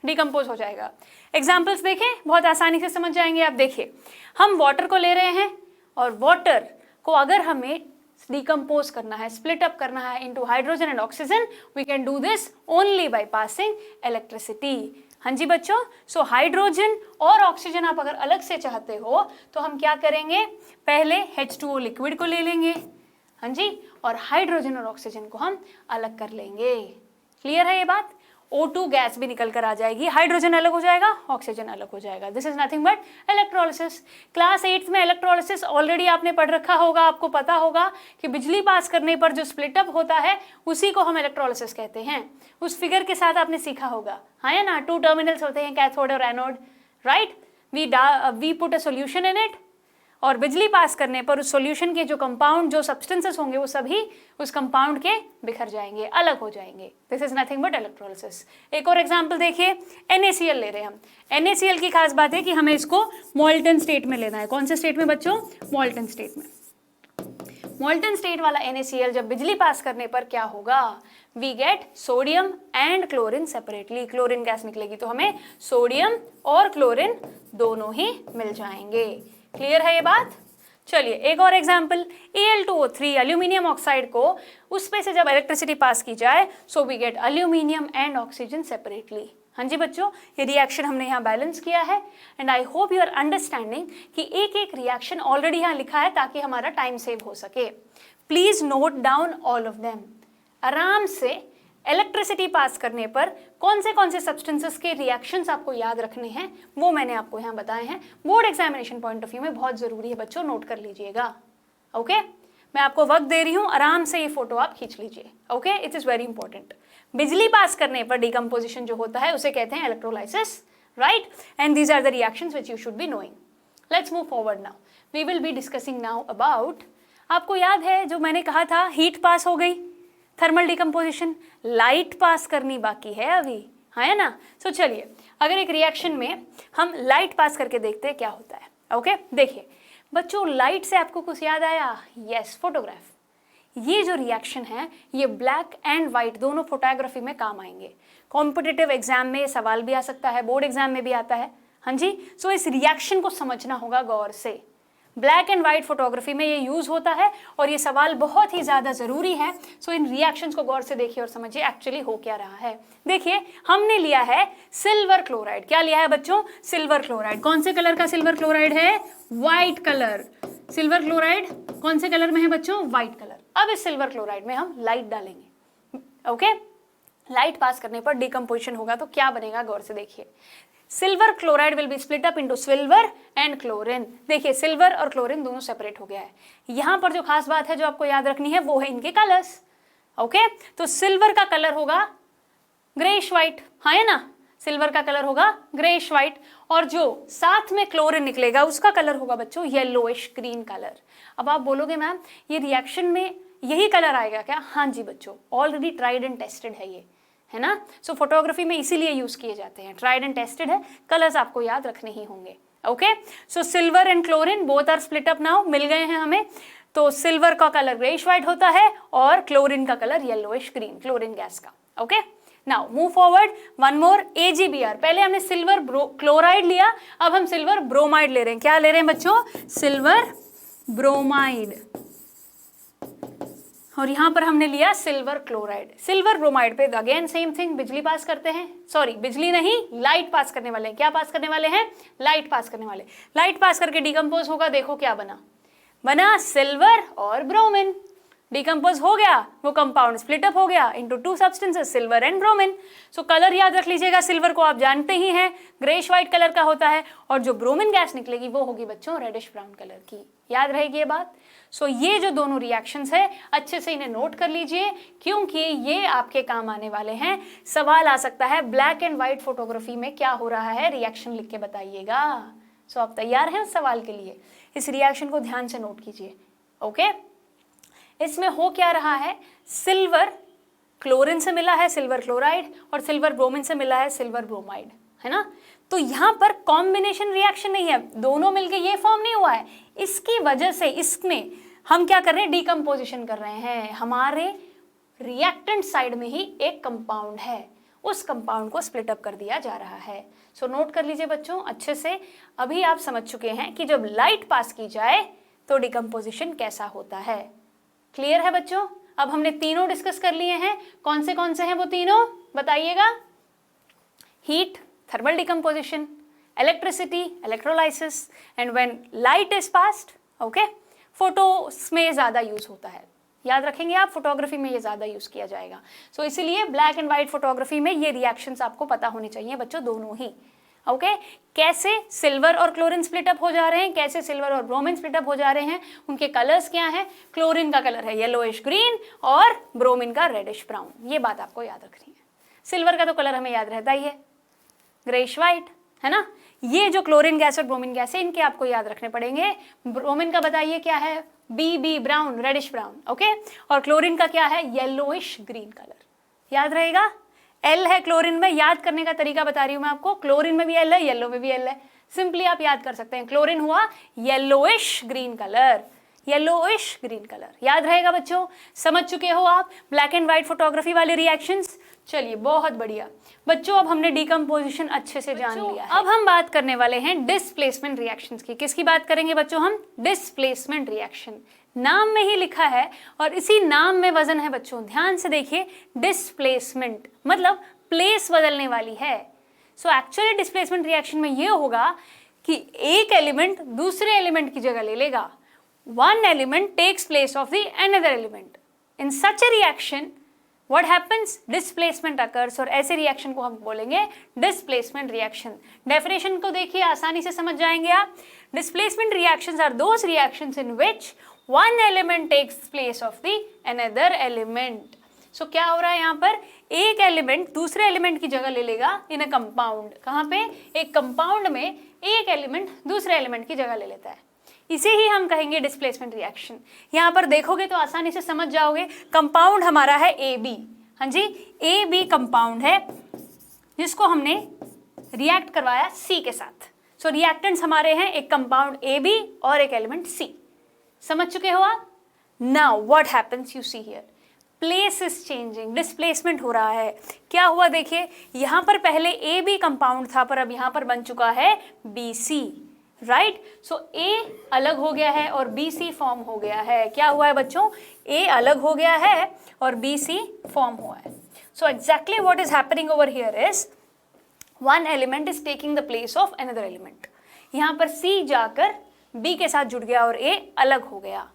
डिकम्पोज हो जाएगा। एग्जाम्पल्स देखें, बहुत आसानी से समझ जाएंगे आप। देखिए, हम वाटर को ले रहे हैं और वाटर को अगर हमें डिकम्पोज करना है, स्प्लिट अप करना है into hydrogen and oxygen, we can do this only by passing electricity. हाँ जी बच्चों, सो हाइड्रोजन और ऑक्सीजन आप अगर अलग से चाहते हो तो हम क्या करेंगे? पहले H2O लिक्विड को ले लेंगे, हाँ जी, और हाइड्रोजन और ऑक्सीजन को हम अलग कर लेंगे। क्लियर है ये बात? O2 गैस भी निकल कर आ जाएगी, हाइड्रोजन अलग हो जाएगा, ऑक्सीजन अलग हो जाएगा। This is nothing but electrolysis. Class 8 में इलेक्ट्रोलिसिस ऑलरेडी आपने पढ़ रखा होगा, आपको पता होगा कि बिजली पास करने पर जो स्प्लिटअप होता है उसी को हम इलेक्ट्रोलिसिस कहते हैं। उस फिगर के साथ आपने सीखा होगा, हाँ या ना? 2 टर्मिनल्स होते हैं, कैथोड और anode, right? We put a solution in it, और बिजली पास करने पर उस सॉल्यूशन के जो कंपाउंड, जो सब्सटेंसेस होंगे, वो सभी उस कंपाउंड के बिखर जाएंगे, अलग हो जाएंगे। This is nothing but electrolysis. एक और एग्जांपल देखिए, NaCl ले रहे हैं हम। NaCl की खास बात है कि हमें इसको मोल्टन स्टेट में लेना है। कौन से स्टेट में बच्चों? मोल्टन स्टेट में। मोल्टन स्टेट वाला NaCl जब बिजली पास करने पर क्या होगा? We get sodium and chlorine separately. Chlorine gas निकलेगी तो हमें सोडियम और क्लोरीन दोनों ही मिल जाएंगे। क्लियर है ये बात? चलिए एक और एग्जाम्पल, Al2O3 एल्यूमिनियम ऑक्साइड को उस पे से जब इलेक्ट्रिसिटी पास की जाए, so we get aluminium and oxygen separately. हाँ जी बच्चों, ये रिएक्शन हमने यहाँ बैलेंस किया है, and I hope you are understanding कि एक एक रिएक्शन ऑलरेडी यहाँ लिखा है ताकि हमारा टाइम सेव हो सके। Please note down all of them. आराम से इलेक्ट्रिसिटी पास करने पर कौन से सब्सटेंसेस के रिएक्शंस आपको याद रखने हैं, वो मैंने आपको यहाँ बताए हैं। Board examination point of view में बहुत जरूरी है बच्चों, नोट कर लीजिएगा। ओके, मैं आपको वक्त दे रही हूँ, आराम से ये फोटो आप खींच लीजिए। Okay, it is very important. बिजली पास करने पर डिकम्पोजिशन जो होता है उसे कहते हैं electrolysis, right? And these are the reactions which you should be knowing. Let's move forward now. We will be discussing now about, आपको याद है जो मैंने कहा था, हीट पास हो गई, थर्मल डिकम्पोजिशन, लाइट पास करनी बाकी है अभी, हाँ है ना? सो चलिए, अगर एक रिएक्शन में हम लाइट पास करके देखते हैं क्या होता है। ओके, देखिए बच्चों, लाइट से आपको कुछ याद आया? Yes, photograph. ये जो रिएक्शन है ये ब्लैक एंड वाइट दोनों फोटोग्राफी में काम आएंगे। कॉम्पिटिटिव एग्जाम में सवाल भी आ सकता है, बोर्ड एग्जाम में भी आता है, हाँ जी। सो इस रिएक्शन को समझना होगा गौर से। ब्लैक एंड वाइट फोटोग्राफी में ये यूज होता है और ये सवाल बहुत ही ज़्यादा ज़रूरी है। सो इन रिएक्शंस को गौर से देखिए और समझिए एक्चुअली हो क्या रहा है। देखिए, हमने लिया है सिल्वर क्लोराइड। क्या लिया है बच्चों? Silver chloride. कौन से कलर का सिल्वर क्लोराइड है? White colour. सिल्वर क्लोराइड कौन से कलर में है बच्चों? White colour. अब इस सिल्वर क्लोराइड में हम लाइट डालेंगे। ओके, लाइट पास करने पर डिकम्पोजिशन होगा तो क्या बनेगा, गौर से देखिए। Silver chloride will be split up into silver and chlorine. देखिए, सिल्वर और क्लोरीन दोनों सेपरेट हो गया है। यहाँ पर जो खास बात है जो आपको याद रखनी है वो है इनके कलर्स। ओके, तो सिल्वर का कलर होगा ग्रेइश व्हाइट, हाँ है ना? सिल्वर का कलर होगा ग्रेइश व्हाइट, और जो साथ में क्लोरीन निकलेगा उसका कलर होगा बच्चों येलोइश ग्रीन कलर। अब आप बोलोगे मैम ये रिएक्शन में यही कलर आएगा क्या? हाँ जी बच्चों, ऑलरेडी ट्राइड एंड टेस्टेड है ये, है ना? सो फोटोग्राफी में इसीलिए यूज किए जाते हैं, ट्राइड एंड टेस्टेड है, कलर्स आपको याद रखने ही होंगे। Okay, so silver and chlorine both are split up now, मिल गए हैं हमें। तो सिल्वर का कलर ग्रेइश व्हाइट होता है और क्लोरीन का colour yellowish green, chlorine gas का। Okay, now move forward, one more AgBr। पहले हमने सिल्वर क्लोराइड लिया, अब हम सिल्वर ब्रोमाइड ले रहे हैं। क्या ले रहे हैं बच्चों? Silver bromide. और यहाँ पर हमने लिया सिल्वर क्लोराइड। सिल्वर ब्रोमाइड पे अगेन सेम थिंग, बिजली पास करते हैं, सॉरी बिजली नहीं, लाइट पास करने वाले हैं। क्या पास करने वाले हैं? लाइट पास करने वाले। लाइट पास करके डिकम्पोज होगा, देखो क्या बना, बना सिल्वर और ब्रोमिन। डिकम्पोज हो गया, वो कंपाउंड स्प्लिट अप हो गया into two substances, silver and bromine. So colour याद रख लीजिएगा, सिल्वर को आप जानते ही हैं ग्रेश व्हाइट कलर का होता है, और जो ब्रोमीन गैस निकलेगी वो होगी बच्चों रेडिश ब्राउन कलर की। याद रहेगी ये बात। सो ये जो दोनों रिएक्शंस है अच्छे से इन्हें नोट कर लीजिए, क्योंकि ये आपके काम आने वाले हैं। सवाल आ सकता है ब्लैक एंड व्हाइट फोटोग्राफी में क्या हो रहा है, रिएक्शन लिख के बताइएगा। सो आप तैयार हैं उस सवाल के लिए? इस रिएक्शन को ध्यान से नोट कीजिए। ओके, इसमें हो क्या रहा है, सिल्वर क्लोरीन से मिला है सिल्वर क्लोराइड, और सिल्वर ब्रोमीन से मिला है सिल्वर ब्रोमाइड, है ना। तो यहाँ पर कॉम्बिनेशन रिएक्शन नहीं है, दोनों मिलके ये फॉर्म नहीं हुआ है। इसकी वजह से इसमें हम क्या कर रहे हैं, डीकम्पोजिशन कर रहे हैं। हमारे रिएक्टेंट साइड में ही एक कंपाउंड है, उस कंपाउंड को स्प्लिट अप कर दिया जा रहा है। सो नोट कर लीजिए बच्चों अच्छे से। अभी आप समझ चुके हैं कि जब लाइट पास की जाए तो डिकम्पोजिशन कैसा होता है। क्लियर है बच्चों? अब हमने तीनों डिस्कस कर लिए हैं। कौन से हैं वो तीनों बताइएगा? Heat, thermal decomposition, electricity, electrolysis, and when light is passed, okay, photos में ज्यादा यूज होता है। याद रखेंगे आप, फोटोग्राफी में ये ज्यादा यूज किया जाएगा। सो इसीलिए ब्लैक एंड व्हाइट फोटोग्राफी में ये रिएक्शंस आपको पता होने चाहिए बच्चों, दोनों ही। ओके, कैसे सिल्वर और क्लोरीन स्प्लिट अप हो जा रहे हैं, कैसे सिल्वर और ब्रोमीन स्प्लिट अप हो जा रहे हैं, उनके कलर्स क्या हैं। क्लोरीन का कलर है येलोइश ग्रीन और ब्रोमीन का रेडिश ब्राउन। ये बात आपको याद रखनी है। सिल्वर का तो कलर हमें याद रहता ही है, ग्रेश व्हाइट, है ना। ये जो क्लोरीन गैस और ब्रोमीन गैस है इनके आपको याद रखने पड़ेंगे। ब्रोमीन का बताइए क्या है, B brown, reddish brown, okay. और क्लोरीन का क्या है, येलोइश ग्रीन कलर। याद रहेगा, एल है क्लोरीन में। याद करने का तरीका बता रही हूं मैं आपको, क्लोरीन में भी एल है, येलो में भी एल है। सिंपली आप याद कर सकते हैं, क्लोरीन हुआ yellowish green colour, yellowish green colour. याद रहेगा बच्चों? समझ चुके हो आप ब्लैक एंड व्हाइट फोटोग्राफी वाले रिएक्शंस? चलिए बहुत बढ़िया बच्चों, अब हमने डिकम्पोजिशन अच्छे से जान लिया है। अब हम बात करने वाले हैं डिस्प्लेसमेंट रिएक्शंस की। किसकी बात करेंगे बच्चों हम? Displacement reaction. नाम में ही लिखा है और इसी नाम में वजन है बच्चों। ध्यान से देखिए, डिस्प्लेसमेंट मतलब प्लेस बदलने वाली है। सो एक्चुअली डिस्प्लेसमेंट रिएक्शन में ये होगा कि एक एलिमेंट दूसरे एलिमेंट की जगह ले लेगा। One element takes place of the another element. In such a reaction what happens, displacement occurs, और ऐसे रिएक्शन को हम बोलेंगे डिस्प्लेसमेंट रिएक्शन। डेफिनेशन को देखिए, आसानी से समझ जाएंगे आप। Displacement reactions are those reactions in which one element takes place of the another element. So क्या हो रहा है यहाँ पर, एक एलिमेंट दूसरे एलिमेंट की जगह ले लेगा इन अ कंपाउंड। कहाँ पे? एक कंपाउंड में एक एलिमेंट दूसरे एलिमेंट की जगह ले लेता है। इसे ही हम कहेंगे डिस्प्लेसमेंट रिएक्शन। यहाँ पर देखोगे तो आसानी से समझ जाओगे। कंपाउंड हमारा है ए बी, हाँ जी, ए बी कंपाउंड है जिसको हमने रिएक्ट करवाया सी के साथ। सो रिएक्टेंट्स हमारे हैं एक कंपाउंड ए बी और एक एलिमेंट सी। समझ चुके हो आप? Now what happens, you see here, place is changing, displacement हो रहा है। क्या हुआ देखिए, यहाँ पर पहले ए बी कंपाउंड था पर अब यहाँ पर बन चुका है बी सी, राइट। सो ए अलग हो गया है और बी सी फॉर्म हो गया है। क्या हुआ है बच्चों, ए अलग हो गया है और बी सी फॉर्म हुआ है। So exactly what is happening over here is one element is taking the place of another element. यहाँ पर सी जाकर बी के साथ जुड़ गया और ए अलग हो गया।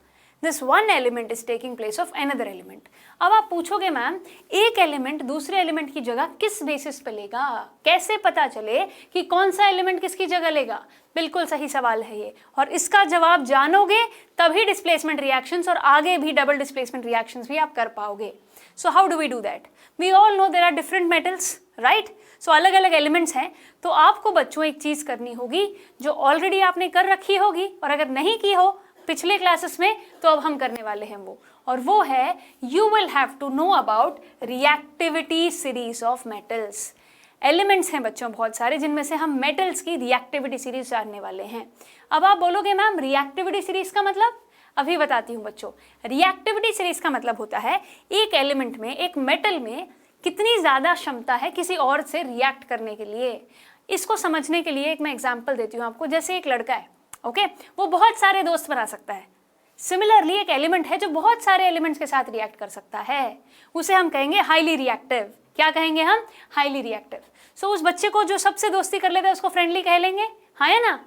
This one element is taking place of another element. अब आप पूछोगे मैम, एक एलिमेंट दूसरे एलिमेंट की जगह किस बेसिस पे लेगा, कैसे पता चले कि कौन सा एलिमेंट किसकी जगह लेगा? बिल्कुल सही सवाल है ये, और इसका जवाब जानोगे तभी डिस्प्लेसमेंट रिएक्शंस और आगे भी डबल डिस्प्लेसमेंट रिएक्शंस भी आप कर पाओगे। So how do we do that? We all know there are different metals, right. So अलग अलग एलिमेंट्स हैं, तो आपको बच्चों एक चीज करनी होगी जो ऑलरेडी आपने कर रखी होगी, और अगर नहीं की हो पिछले क्लासेस में तो अब हम करने वाले हैं वो, और वो है you will have to know about reactivity series of metals. Elements हैं बच्चों बहुत सारे, जिनमें से हम मेटल्स की रिएक्टिविटी सीरीज जानने वाले हैं। अब आप बोलोगे मैम रिएक्टिविटी सीरीज का मतलब? अभी बताती हूँ बच्चों। रिएक्टिविटी सीरीज का मतलब होता है एक एलिमेंट में, एक मेटल में कितनी ज़्यादा क्षमता है किसी और से रिएक्ट करने के लिए। इसको समझने के लिए एक मैं एग्जाम्पल देती हूँ आपको। जैसे एक लड़का है, ओके, वो बहुत सारे दोस्त बना सकता है। सिमिलरली एक एलिमेंट है जो बहुत सारे एलिमेंट्स के साथ रिएक्ट कर सकता है, उसे हम कहेंगे हाईली रिएक्टिव। क्या कहेंगे हम? Highly reactive. सो उस बच्चे को जो सबसे दोस्ती कर लेता है उसको फ्रेंडली कह लेंगे, हाँ या ना।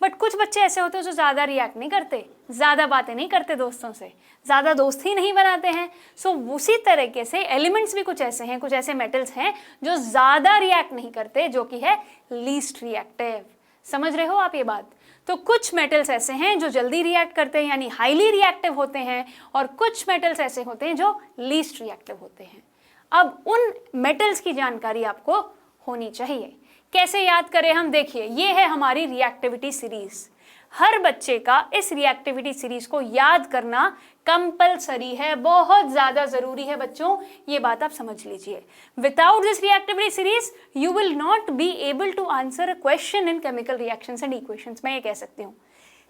बट कुछ बच्चे ऐसे होते हैं जो ज़्यादा रिएक्ट नहीं करते, ज़्यादा बातें नहीं करते दोस्तों से, ज़्यादा दोस्त ही नहीं बनाते हैं। सो उसी तरीके से एलिमेंट्स भी कुछ ऐसे हैं, कुछ ऐसे मेटल्स हैं जो ज़्यादा रिएक्ट नहीं करते, जो कि है लीस्ट रिएक्टिव। समझ रहे हो आप ये बात? तो कुछ मेटल्स ऐसे हैं जो जल्दी रिएक्ट करते हैं यानी हाईली रिएक्टिव होते हैं, और कुछ मेटल्स ऐसे होते हैं जो लीस्ट रिएक्टिव होते हैं। अब उन मेटल्स की जानकारी आपको होनी चाहिए। कैसे याद करें हम? देखिए, ये है हमारी रिएक्टिविटी सीरीज। हर बच्चे का इस रिएक्टिविटी सीरीज को याद करना कंपलसरी है, बहुत ज्यादा जरूरी है बच्चों, ये बात आप समझ लीजिए। Without this reactivity series you will not be able to answer a question in chemical reactions and equations. मैं ये कह सकती हूँ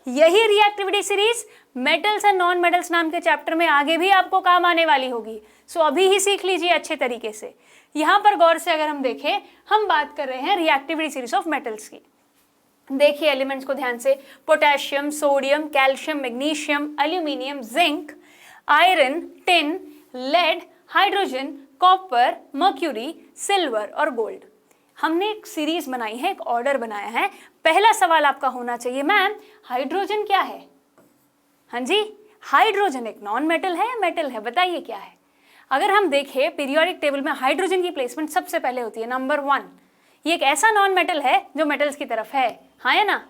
यही reactivity series metals and non metals नाम के चैप्टर में आगे भी आपको काम आने वाली होगी। सो अभी ही सीख लीजिए अच्छे तरीके से। यहाँ पर गौर से अगर हम देखें, हम बात कर रहे हैं रिएक्टिविटी सीरीज ऑफ मेटल्स की। देखिए एलिमेंट्स को ध्यान से, potassium, sodium, calcium, magnesium, aluminium, zinc, iron, tin, lead, hydrogen, copper, mercury, silver और गोल्ड। हमने एक सीरीज बनाई है, एक ऑर्डर बनाया है। पहला सवाल आपका होना चाहिए, मैम हाइड्रोजन क्या है? हाँ जी, हाइड्रोजन एक नॉन मेटल है या मेटल है? बताइए क्या है। अगर हम देखें पीरियोडिक टेबल में हाइड्रोजन की प्लेसमेंट सबसे पहले होती है नंबर 1। ये एक ऐसा नॉन मेटल है जो मेटल्स की तरफ है, हाँ या ना?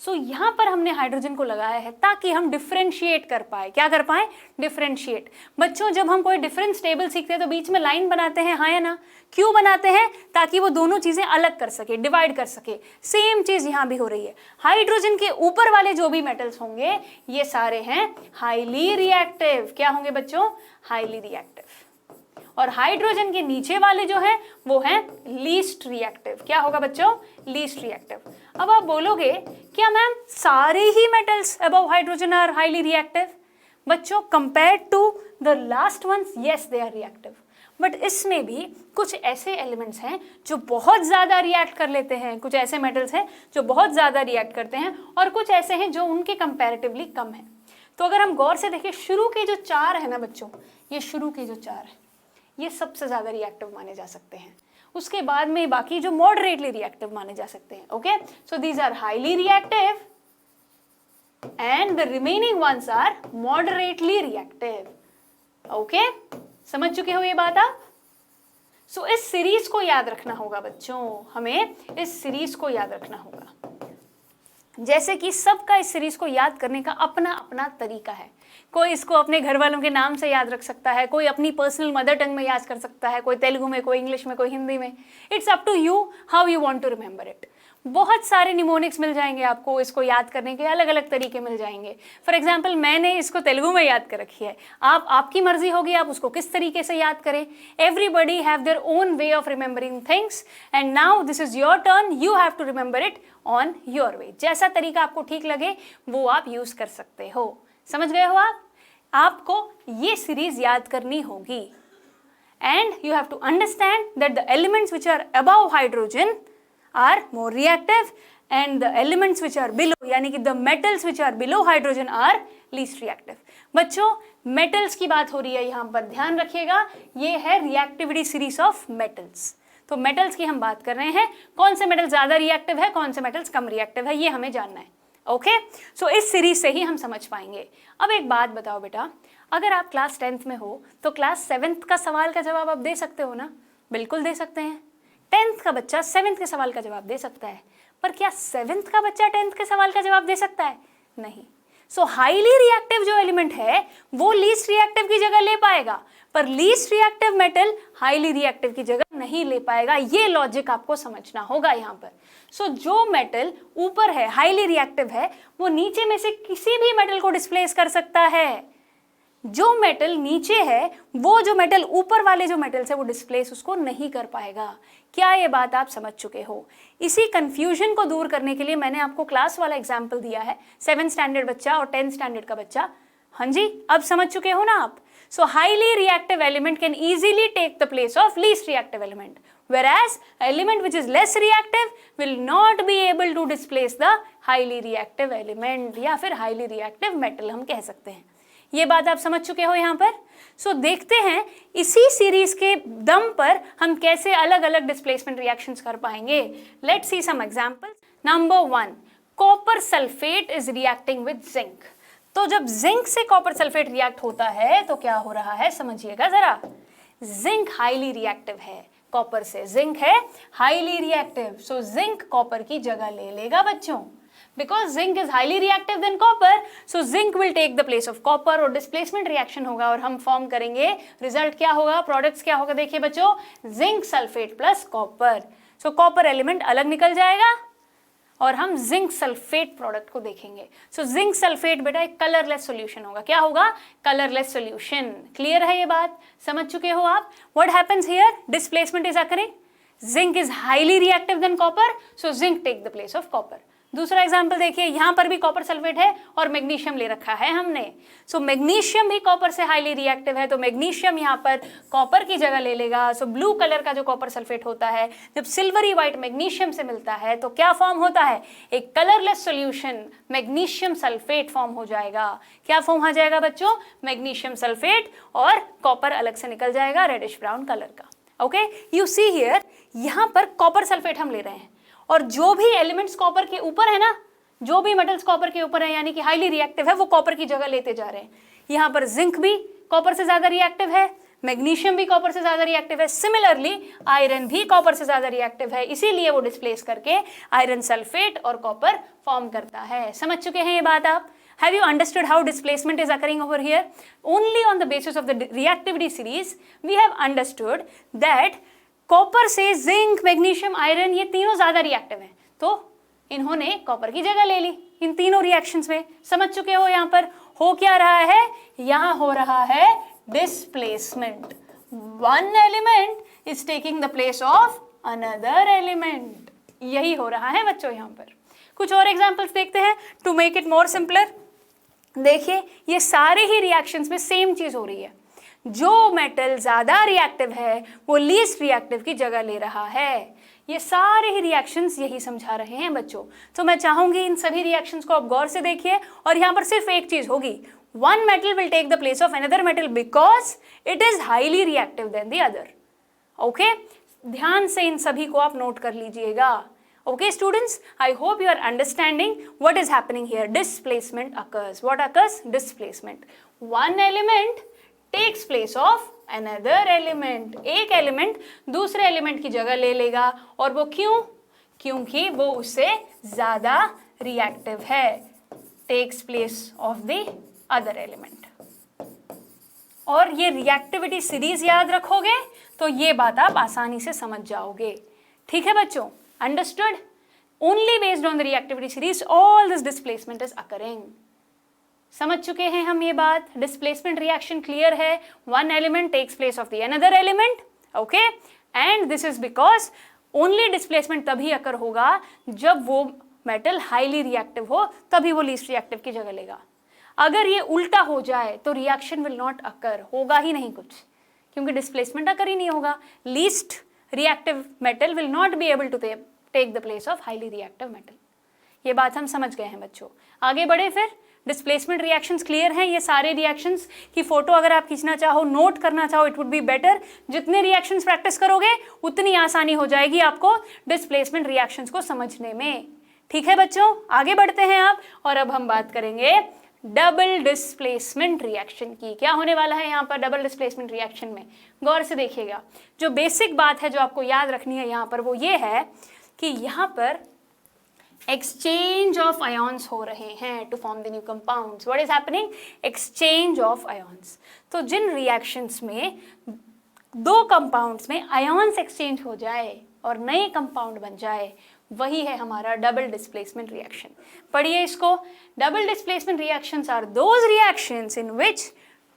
सो यहाँ पर हमने हाइड्रोजन को लगाया है ताकि हम डिफरेंशिएट कर पाए। क्या कर पाए? डिफरेंशिएट। बच्चों, जब हम कोई डिफरेंस टेबल सीखते हैं तो बीच में लाइन बनाते हैं, हाँ या ना? क्यों बनाते हैं? ताकि वो दोनों चीजें अलग कर सके, डिवाइड कर सके। सेम चीज यहाँ भी हो रही है। हाइड्रोजन के ऊपर वाले जो भी मेटल्स होंगे ये सारे हैं हाईली रिएक्टिव। क्या होंगे बच्चों? Highly reactive. और हाइड्रोजन के नीचे वाले जो है वो है लीस्ट रिएक्टिव। क्या होगा बच्चों? Least reactive. अब आप बोलोगे क्या मैम सारे ही metals above hydrogen are highly reactive? बच्चों, compared to the last ones, yes they are reactive. But इसमें भी कुछ ऐसे एलिमेंट्स हैं जो बहुत ज़्यादा रिएक्ट कर लेते हैं, कुछ ऐसे मेटल्स हैं जो बहुत ज़्यादा रिएक्ट करते हैं, और कुछ ऐसे हैं जो उनके कंपैरेटिवली कम हैं। तो अगर हम गौर से देखें, शुरू के जो 4 है ना बच्चों, ये शुरू के जो 4 है ये सबसे ज़्यादा रिएक्टिव माने जा सकते हैं। उसके बाद में बाकी जो मॉडरेटली रिएक्टिव माने जा सकते हैं। Okay, so these are highly reactive and the remaining ones are moderately reactive. Okay, समझ चुके हो ये बात आप? सो इस सीरीज को याद रखना होगा बच्चों, हमें इस सीरीज को याद रखना होगा। जैसे कि सबका इस सीरीज को याद करने का अपना अपना तरीका है। कोई इसको अपने घर वालों के नाम से याद रख सकता है, कोई अपनी पर्सनल मदर टंग में याद कर सकता है, कोई तेलुगु में, कोई इंग्लिश में, कोई हिंदी में। It's up to you how you want to remember it. बहुत सारे निमोनिक्स मिल जाएंगे आपको, इसको याद करने के अलग अलग तरीके मिल जाएंगे। फॉर एग्जाम्पल, मैंने इसको तेलुगु में याद कर रखी है, आपकी मर्जी होगी आप उसको किस तरीके से याद करें। Everybody have their own way of remembering things and now this is your turn, you have to remember it on your way. जैसा तरीका आपको ठीक लगे वो आप यूज कर सकते हो। समझ गए हो आप? आपको ये सीरीज याद करनी होगी and you have to understand that the elements which are above hydrogen are more reactive and the elements which are below, यानी कि the metals which are below hydrogen are least reactive. बच्चों, metals की बात हो रही है यहाँ पर, ध्यान रखिएगा। ये है रिएक्टिविटी सीरीज ऑफ मेटल्स। तो मेटल्स की हम बात कर रहे हैं, कौन से मेटल ज्यादा रिएक्टिव है, कौन से मेटल्स कम रिएक्टिव है, ये हमें जानना है। ओके, सो इस सीरीज से ही हम समझ पाएंगे। अब एक बात बताओ बेटा, अगर आप क्लास 10th में हो तो क्लास 7th का सवाल का जवाब आप दे सकते हो ना? बिल्कुल दे सकते हैं। 10th का बच्चा 7th के सवाल का जवाब दे सकता है, पर क्या 7th का बच्चा 10th के सवाल का जवाब दे सकता है? नहीं। सो हाईली रिएक्टिव जो एलिमेंट है वो लीस्ट रिएक्टिव की जगह ले पाएगा, पर least reactive metal highly reactive की जगह नहीं ले पाएगा। ये लॉजिक आपको समझना होगा यहाँ पर। सो जो मेटल ऊपर है, हाईली रिएक्टिव है, वो नीचे में से किसी भी मेटल को डिस्प्लेस कर सकता है। जो मेटल नीचे है वो जो मेटल ऊपर वाले जो मेटल्स है वो डिस्प्लेस उसको नहीं कर पाएगा। क्या ये बात आप समझ चुके हो? इसी कंफ्यूजन को दूर करने के लिए मैंने आपको क्लास वाला एग्जाम्पल दिया है, 7th स्टैंडर्ड बच्चा और 10th स्टैंडर्ड का बच्चा। हाँ जी, अब समझ चुके हो ना आप? So highly reactive element can easily take the place of least reactive element, whereas element which is less reactive will not be able to displace the highly reactive element, या फिर highly reactive metal हम कह सकते हैं। ये बात आप समझ चुके हो यहाँ पर? सो देखते हैं इसी सीरीज के दम पर हम कैसे अलग अलग डिस्प्लेसमेंट रिएक्शंस कर पाएंगे। Let's see some examples. Number 1, copper sulphate is reacting with zinc. तो जब जिंक से कॉपर सल्फेट रिएक्ट होता है तो क्या हो रहा है, समझिएगा जरा। जिंक हाईली रिएक्टिव है, कॉपर से जिंक है highly reactive, so zinc copper की जगह ले लेगा बच्चों। Because zinc is highly reactive than copper, so zinc will take the place of copper और डिस्प्लेसमेंट रिएक्शन होगा और हम फॉर्म करेंगे, रिजल्ट क्या होगा, प्रोडक्ट्स क्या होगा, देखिए बच्चों, जिंक सल्फेट प्लस कॉपर। सो कॉपर एलिमेंट अलग निकल जाएगा और हम जिंक सल्फेट प्रोडक्ट को देखेंगे। सो जिंक सल्फेट बेटा एक कलरलेस सॉल्यूशन होगा, क्या होगा, कलरलेस सॉल्यूशन। क्लियर है ये बात, समझ चुके हो आप। What happens here, displacement is occurring, zinc is highly reactive than copper, so zinc take the place of copper. दूसरा एग्जाम्पल देखिए, यहां पर भी कॉपर सल्फेट है और मैग्नीशियम ले रखा है हमने। सो मैग्नीशियम भी कॉपर से हाईली रिएक्टिव है, तो मैग्नीशियम यहां पर कॉपर की जगह ले लेगा। सो ब्लू कलर का जो कॉपर सल्फेट होता है, जब सिल्वरी व्हाइट मैग्नीशियम से मिलता है तो क्या फॉर्म होता है, एक colourless solution magnesium sulphate form हो जाएगा। क्या फॉर्म आ जाएगा बच्चों, मैग्नीशियम सल्फेट, और कॉपर अलग से निकल जाएगा रेडिश ब्राउन कलर का। ओके, यू सी हियर, यहां पर कॉपर सल्फेट हम ले रहे हैं और जो भी एलिमेंट्स कॉपर के ऊपर है ना, जो भी मेटल्स कॉपर के ऊपर है यानी कि हाईली रिएक्टिव है, वो कॉपर की जगह लेते जा रहे हैं। यहाँ पर जिंक भी कॉपर से ज्यादा रिएक्टिव है, मैग्नीशियम भी कॉपर से ज्यादा रिएक्टिव है, सिमिलरली आयरन भी कॉपर से ज्यादा रिएक्टिव है, इसीलिए वो डिस्प्लेस करके आयरन सल्फेट और कॉपर फॉर्म करता है। समझ चुके हैं ये बात आप। Have you understood how displacement is occurring over here? Only on the basis of the reactivity series, we have understood that copper से जिंक, मैग्नीशियम, आयरन ये तीनों ज्यादा रिएक्टिव हैं, तो इन्होंने कॉपर की जगह ले ली इन तीनों रिएक्शंस में। समझ चुके हो यहाँ पर हो क्या रहा है, यहाँ हो रहा है displacement. One element is taking the place of another element, यही हो रहा है बच्चों। यहाँ पर कुछ और एग्जांपल्स देखते हैं to make it more simpler. देखिए, ये सारे ही रिएक्शंस में सेम चीज हो रही है, जो मेटल ज्यादा रिएक्टिव है वो लीस्ट रिएक्टिव की जगह ले रहा है। ये सारे ही रिएक्शंस यही समझा रहे हैं बच्चों। तो मैं चाहूंगी इन सभी रिएक्शंस को आप गौर से देखिए और यहाँ पर सिर्फ एक चीज होगी, one metal will take the place of another metal because it is highly reactive than the other. Okay, ध्यान से इन सभी को आप नोट कर लीजिएगा। Okay students, I hope you are understanding what is happening here. Displacement occurs. What occurs? Displacement. One element takes place of another element. एक element दूसरे element की जगह ले लेगा और वो क्यों? क्योंकि वो उससे ज्यादा रिएक्टिव है। Takes place of the other element. और ये रिएक्टिविटी सीरीज याद रखोगे तो ये बात आप आसानी से समझ जाओगे। ठीक है बच्चों, understood? Only based on the reactivity series all this displacement is occurring. समझ चुके हैं हम ये बात। डिस्प्लेसमेंट रिएक्शन क्लियर है, one element takes place of the another element. Okay, and this is because only displacement तभी अकर होगा जब वो मेटल हाईली रिएक्टिव हो, तभी वो लीस्ट रिएक्टिव की जगह लेगा। अगर ये उल्टा हो जाए तो रिएक्शन विल नॉट अकर, होगा ही नहीं कुछ, क्योंकि डिस्प्लेसमेंट अकर ही नहीं होगा। Least reactive metal will not be able to take the place of highly reactive metal. ये बात हम समझ गए हैं बच्चों। आगे बढ़े फिर, डिस्प्लेसमेंट रिएक्शंस क्लियर हैं। ये सारे रिएक्शंस की फोटो अगर आप खींचना चाहो, नोट करना चाहो, इट वुड बी बेटर। जितने रिएक्शंस प्रैक्टिस करोगे उतनी आसानी हो जाएगी आपको डिस्प्लेसमेंट रिएक्शंस को समझने में। ठीक है बच्चों, आगे बढ़ते हैं आप, और अब हम बात करेंगे डबल डिस्प्लेसमेंट रिएक्शन की। क्या होने वाला है यहाँ पर डबल डिस्प्लेसमेंट रिएक्शन में, गौर से देखिएगा। जो बेसिक बात है जो आपको याद रखनी है यहाँ पर वो ये है कि यहाँ पर एक्सचेंज ऑफ आयॉन्स हो रहे हैं to form the new compounds. What is happening? Exchange of ions. तो जिन रिएक्शंस में दो कंपाउंड्स में आयॉन्स एक्सचेंज हो जाए और नए कंपाउंड बन जाए, वही है हमारा डबल डिस्प्लेसमेंट रिएक्शन। पढ़िए इसको। Double displacement reactions are those reactions in which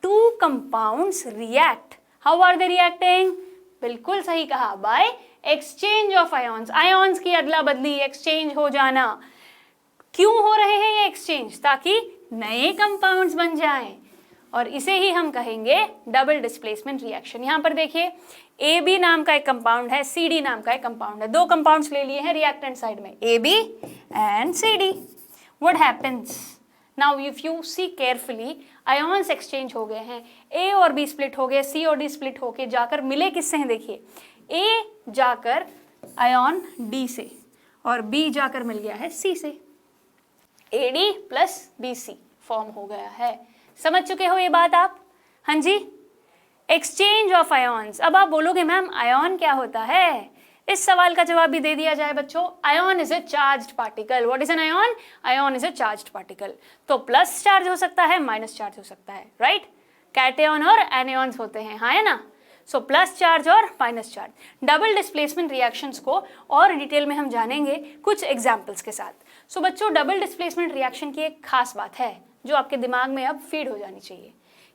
two compounds react. How are they reacting? बिल्कुल सही कहा, by exchange of ions. Ions की अदला बदली, एक्सचेंज हो जाना। क्यों हो रहे हैं ये एक्सचेंज? ताकि नए कंपाउंड्स बन जाएं, और इसे ही हम कहेंगे डबल डिस्प्लेसमेंट रिएक्शन। यहाँ पर देखिए, AB नाम का एक कंपाउंड है, CD नाम का एक कंपाउंड है। दो कंपाउंड्स ले लिए हैं रिएक्टेंट साइड में, AB and CD। What happens now? If you see carefully, ions exchange हो गए हैं, A और B स्प्लिट हो गए, C और D स्प्लिट होके जाकर मिले किससे हैं? देखिए, A जाकर आयॉन D से और B जाकर मिल गया है C से। AD प्लस BC फॉर्म हो गया है। समझ चुके हो ये बात आप? हाँ जी, एक्सचेंज ऑफ आयॉन्स। अब आप बोलोगे मैम आयॉन क्या होता है? इस सवाल का जवाब भी दे दिया जाए बच्चों। Ion is a charged particle. What is an ion? Ion is a charged particle. तो प्लस चार्ज हो सकता है, माइनस चार्ज हो सकता है, राइट? कैटायन और एनायॉन्स होते हैं, हाँ है ना? सो प्लस चार्ज और minus charge. Double displacement reactions को और डिटेल में हम जानेंगे कुछ एग्जांपल्स के साथ। सो बच्चों, डबल डिस्प्लेसमेंट रिएक्शन की एक खास बात है जो आपके दिमाग में अब फीड हो जानी चाहिए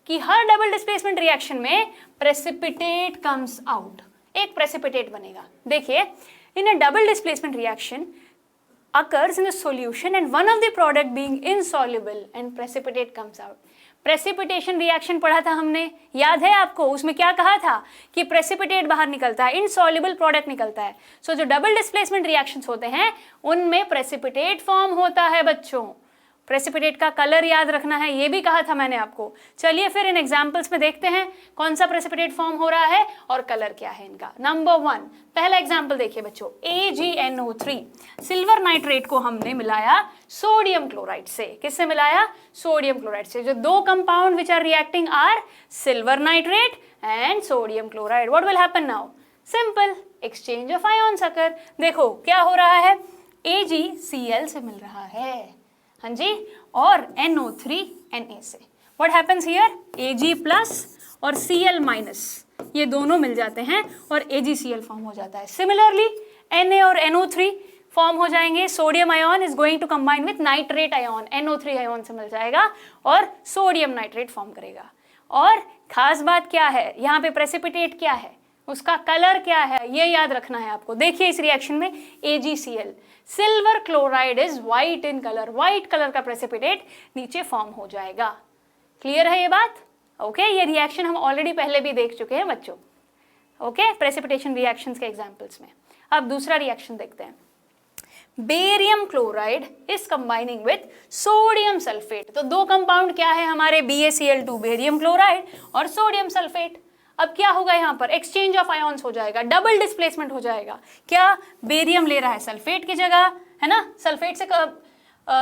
कि हर डबल डिस्प्लेसमेंट रिएक्शन में प्रेसिपिटेट कम्स आउट, एक प्रेसिपिटेट बनेगा। देखिए, in a double displacement reaction occurs in the solution and one of the product being insoluble and precipitate comes out. Precipitation reaction पढ़ा था हमने, याद है आपको? उसमें क्या कहा था कि प्रेसिपिटेट बाहर निकलता है, इनसॉल्युबल प्रोडक्ट निकलता है। सो जो डबल डिस्प्लेसमेंट रिएक्शंस होते हैं उनमें प्रेसिपिटेट फॉर्म होता है बच्चों। प्रेसिपिटेट का कलर याद रखना है, ये भी कहा था मैंने आपको। चलिए फिर इन एग्जांपल्स में देखते हैं कौन सा प्रेसिपिटेट फॉर्म हो रहा है और कलर क्या है इनका। नंबर 1, पहला एग्जांपल देखिए बच्चों, AgNO3। सिल्वर नाइट्रेट को हमने मिलाया सोडियम क्लोराइड से। किससे मिलाया? सोडियम क्लोराइड से। जो दो compound which are reacting are silver nitrate and sodium chloride. What will happen now? Simple, exchange of ions occur. देखो क्या हो रहा है, AgCl से मिल रहा है, हाँ जी, और NO3 Na से। What happens here? Ag plus और Cl माइनस, ये दोनों मिल जाते हैं और AgCl फॉर्म हो जाता है। सिमिलरली Na और NO3 फॉर्म हो जाएंगे। Sodium ion is going to combine with nitrate ion, NO3 ion से मिल जाएगा और सोडियम नाइट्रेट फॉर्म करेगा। और खास बात क्या है, यहाँ पे प्रेसिपिटेट क्या है, उसका कलर क्या है, ये याद रखना है आपको। देखिए इस रिएक्शन में AgCl, silver chloride is white in colour, white colour का प्रेसिपिटेट नीचे फॉर्म हो जाएगा। क्लियर है ये बात? ओके, ये रिएक्शन हम ऑलरेडी पहले भी देख चुके हैं बच्चों, ओके, प्रेसिपिटेशन रिएक्शंस के एग्जांपल्स में। अब दूसरा रिएक्शन देखते हैं। Barium chloride is combining with sodium sulphate. तो दो कंपाउंड क्या है हमारे, BaCl2, बेरियम क्लोराइड और सोडियम सल्फेट। अब क्या होगा यहाँ पर, एक्सचेंज ऑफ आयॉन्स हो जाएगा, डबल डिस्प्लेसमेंट हो जाएगा। क्या? बेरियम ले रहा है सल्फेट की जगह, है ना, सल्फेट से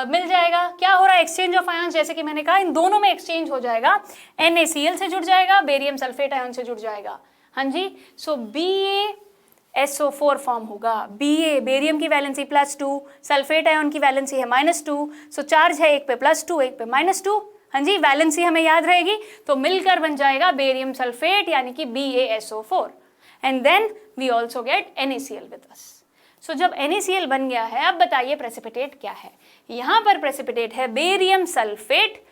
मिल जाएगा। क्या हो रहा है, एक्सचेंज ऑफ आयॉन्स। जैसे कि मैंने कहा इन दोनों में एक्सचेंज हो जाएगा, NaCl से जुड़ जाएगा, बेरियम सल्फेट आयन से जुड़ जाएगा, हाँ जी। सो BaSO4 फॉर्म होगा। Ba, बेरियम की वैलेंसी +2, सल्फेट आयन की वैलेंसी है -2, सो चार्ज है एक पे +2 एक पे -2, हाँ जी, वैलेंसी हमें याद रहेगी, तो मिलकर बन जाएगा बेरियम सल्फेट यानी कि BaSO4 and then we also get NaCl with us. So जब NaCl बन गया है, अब बताइए प्रेसिपिटेट क्या है। यहाँ पर प्रेसिपिटेट है barium sulphate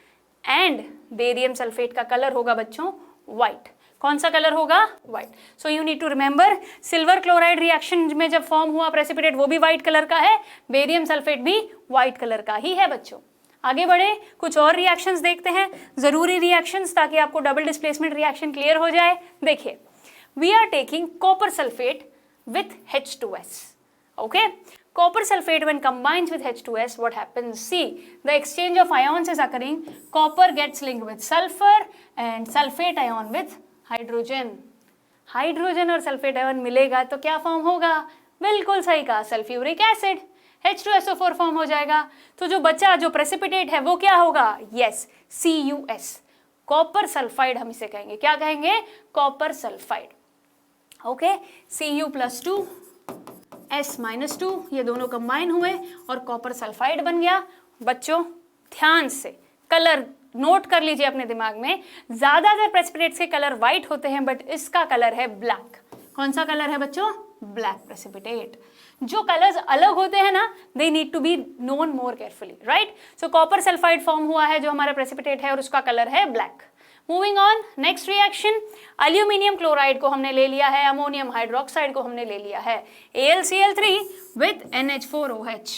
and barium sulphate का कलर होगा बच्चों व्हाइट। कौन सा कलर होगा? White. So you need to remember, silver chloride reaction में जब फॉर्म हुआ प्रेसिपिटेट वो भी व्हाइट कलर का है, बेरियम सल्फेट भी व्हाइट कलर का ही है बच्चों। आगे बढ़े, कुछ और रिएक्शंस देखते हैं, जरूरी रिएक्शंस, ताकि आपको डबल डिस्प्लेसमेंट रिएक्शन क्लियर हो जाए। देखिए, we are taking copper sulphate with H2S, okay? Copper sulfate when combines with H2S, what happens? See, the exchange of ions is occurring. Copper gets linked with sulfur and sulfate ion with hydrogen. Hydrogen और sulphate ion मिलेगा तो क्या form होगा? बिल्कुल सही कहा, sulphuric acid, H2SO4 form हो जाएगा। तो जो बचा, जो प्रेसिपिटेट है वो क्या होगा? यस, CuS, कॉपर सल्फाइड हम इसे कहेंगे। क्या कहेंगे? Copper sulphide, okay. Cu+2 S-2, ये दोनों कंबाइन हुए और कॉपर सल्फाइड बन गया। बच्चों ध्यान से कलर नोट कर लीजिए अपने दिमाग में, ज्यादातर प्रेसिपिटेट्स के कलर व्हाइट होते हैं, बट इसका कलर है ब्लैक। कौन सा कलर है बच्चों? Black precipitate. जो कलर्स अलग होते हैं ना, they need to be known more carefully, right? So copper sulphide form हुआ है जो हमारा प्रेसिपिटेट है और उसका कलर है black. Moving on, next reaction, aluminium chloride को हमने ले लिया है, अमोनियम हाइड्रोक्साइड को हमने ले लिया है, AlCl3 विथ NH4OH।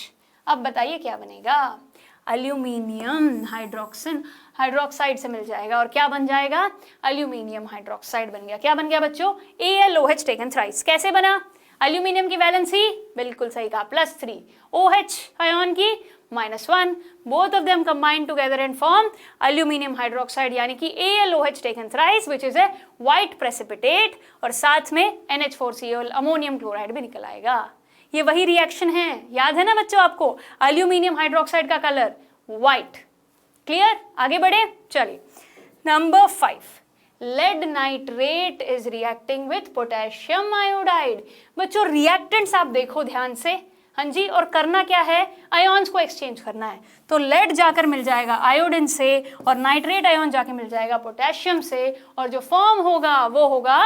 अब बताइए क्या बनेगा? अल्यूमिनियम हाइड्रोक्साइड से मिल जाएगा और क्या बन जाएगा? अल्यूमिनियम हाइड्रोक्साइड बन गया। क्या बन गया बच्चों? AlOH taken thrice. कैसे बना? अल्यूमिनियम की वैलेंसी बिल्कुल सही कहा, +3, OH आयन की -1, both of them combine together and form aluminium hydroxide यानी कि AlOH taken thrice which is a white precipitate, और साथ में NH4Cl अमोनियम क्लोराइड भी निकल आएगा। ये वही रिएक्शन है, याद है ना बच्चों आपको? अल्यूमिनियम हाइड्रोक्साइड का कलर व्हाइट। क्लियर, आगे बढ़े, चलिए। Number 5, lead nitrate is reacting with potassium iodide. बच्चों रिएक्टेंट्स आप देखो ध्यान से, हाँ जी, और करना क्या है, आयोन्स को एक्सचेंज करना है। तो लेड जाकर मिल जाएगा आयोडीन से और नाइट्रेट आयोन जाके मिल जाएगा पोटेशियम से, और जो फॉर्म होगा वो होगा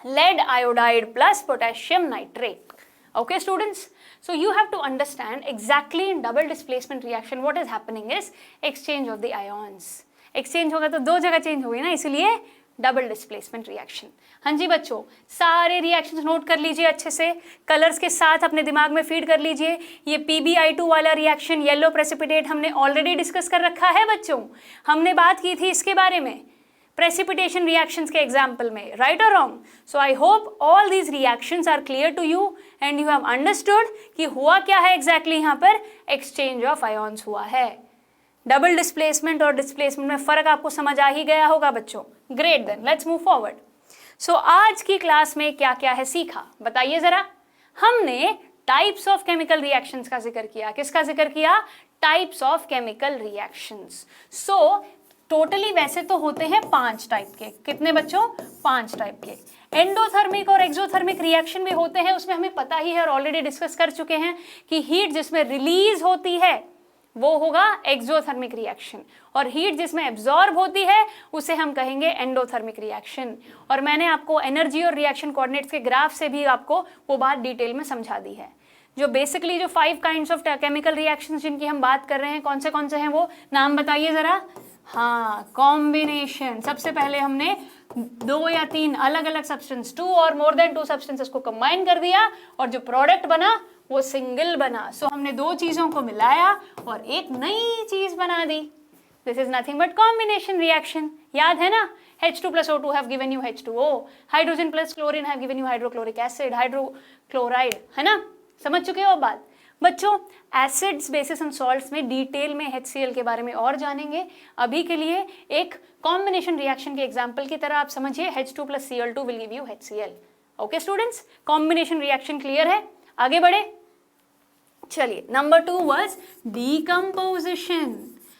lead iodide plus potassium nitrate. Okay students, so you have to understand exactly in double displacement reaction what is happening is exchange of the ions. exchange होगा तो दो जगह चेंज होगी ना, इसलिए डबल डिस्प्लेसमेंट रिएक्शन। हाँ जी बच्चों, सारे रिएक्शंस नोट कर लीजिए अच्छे से, कलर्स के साथ अपने दिमाग में फीड कर लीजिए। ये PbI2 वाला रिएक्शन येलो प्रेसिपिटेट हमने ऑलरेडी डिस्कस कर रखा है बच्चों, हमने बात की थी इसके बारे में precipitation reactions के example में, right or wrong? So I hope all these reactions are clear to you and you have understood कि हुआ क्या है exactly यहाँ पर, exchange of ions हुआ है। डबल डिस्प्लेसमेंट और डिस्प्लेसमेंट में फर्क आपको समझ आ ही गया होगा बच्चों। Great, then let's move forward. So आज की क्लास में क्या क्या है सीखा, बताइए जरा। हमने टाइप्स ऑफ केमिकल रिएक्शंस का जिक्र किया। किसका जिक्र किया, types of chemical reactions. So totally वैसे तो होते हैं 5 टाइप के, कितने बच्चों, 5 टाइप के। एंडोथर्मिक और एक्सोथर्मिक रिएक्शन भी होते हैं, उसमें हमें पता ही है और ऑलरेडी डिस्कस कर चुके हैं कि हीट जिसमें रिलीज होती है वो होगा एक्सोथर्मिक रिएक्शन, और हीट जिसमें एब्जॉर्ब होती है उसे हम कहेंगे एंडोथर्मिक रिएक्शन। और मैंने आपको एनर्जी और रिएक्शन कोऑर्डिनेट्स के ग्राफ से भी आपको वो बात डिटेल में समझा दी है। जो बेसिकली जो 5 काइंड्स ऑफ केमिकल रिएक्शंस जिनकी हम बात कर रहे हैं, कौन से हैं वो, नाम बताइए जरा। हाँ, कॉम्बिनेशन। सबसे पहले हमने 2 या 3 अलग अलग सब्सटेंस, 2 और मोर देन 2 सब्सटेंसेस को कंबाइन कर दिया और जो प्रोडक्ट बना वो सिंगल बना। सो हमने 2 चीजों को मिलाया और एक नई चीज बना दी। This is nothing but combination reaction. याद है ना, H2 plus O2 have given you H2O, hydrogen plus chlorine have given you hydrochloric acid, hydrochloride, है ना, समझ चुके हो बात। बच्चों एसिड्स, बेसिस एंड सॉल्ट्स में डिटेल में HCl के बारे में और जानेंगे। अभी के लिए एक कॉम्बिनेशन रिएक्शन के एग्जांपल की तरह आप समझिए, H2 plus Cl2 will give you HCl। Okay students, combination reaction clear है, आगे बढ़े। चलिए, number 2 was decomposition.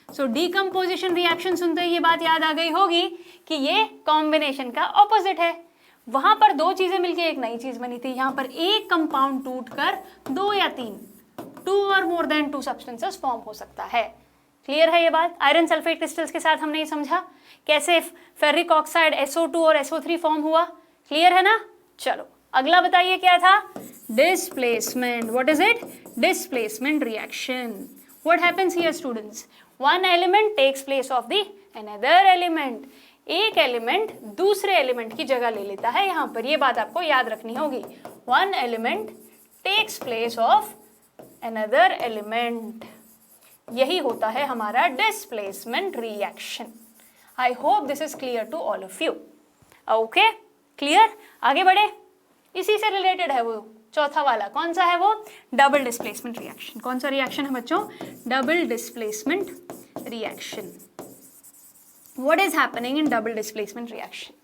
So decomposition reaction सुनते ही ये बात याद आ गई होगी कि ये कॉम्बिनेशन का ऑपोजिट है। वहां पर 2 चीजें मिलकर एक नई चीज बनी थी, यहां पर एक कंपाउंड टूटकर 2 या 3, 2 और मोर देन 2 सब्सटेंसेस फॉर्म हो सकता है। क्लियर है ये बात। आयरन सल्फेट क्रिस्टल्स के साथ हमने ये समझा कैसे फेरिक ऑक्साइड SO2 और SO3 फॉर्म हुआ। क्लियर है ना। चलो अगला बताइए क्या था, displacement. What is it, displacement reaction. What happens here students, one element takes place of the another element. एक एलिमेंट दूसरे एलिमेंट की जगह ले लेता है। यहां पर ये बात आपको याद रखनी होगी, one element takes place of another element, यही होता है हमारा displacement reaction. I hope this is clear to all of you. Okay clear, आगे बढ़े। इसी से रिलेटेड है वो चौथा वाला, कौन सा है वो, डबल डिस्प्लेसमेंट रिएक्शन। कौन सा रिएक्शन है बच्चों, double displacement reaction. What is happening in double displacement reaction?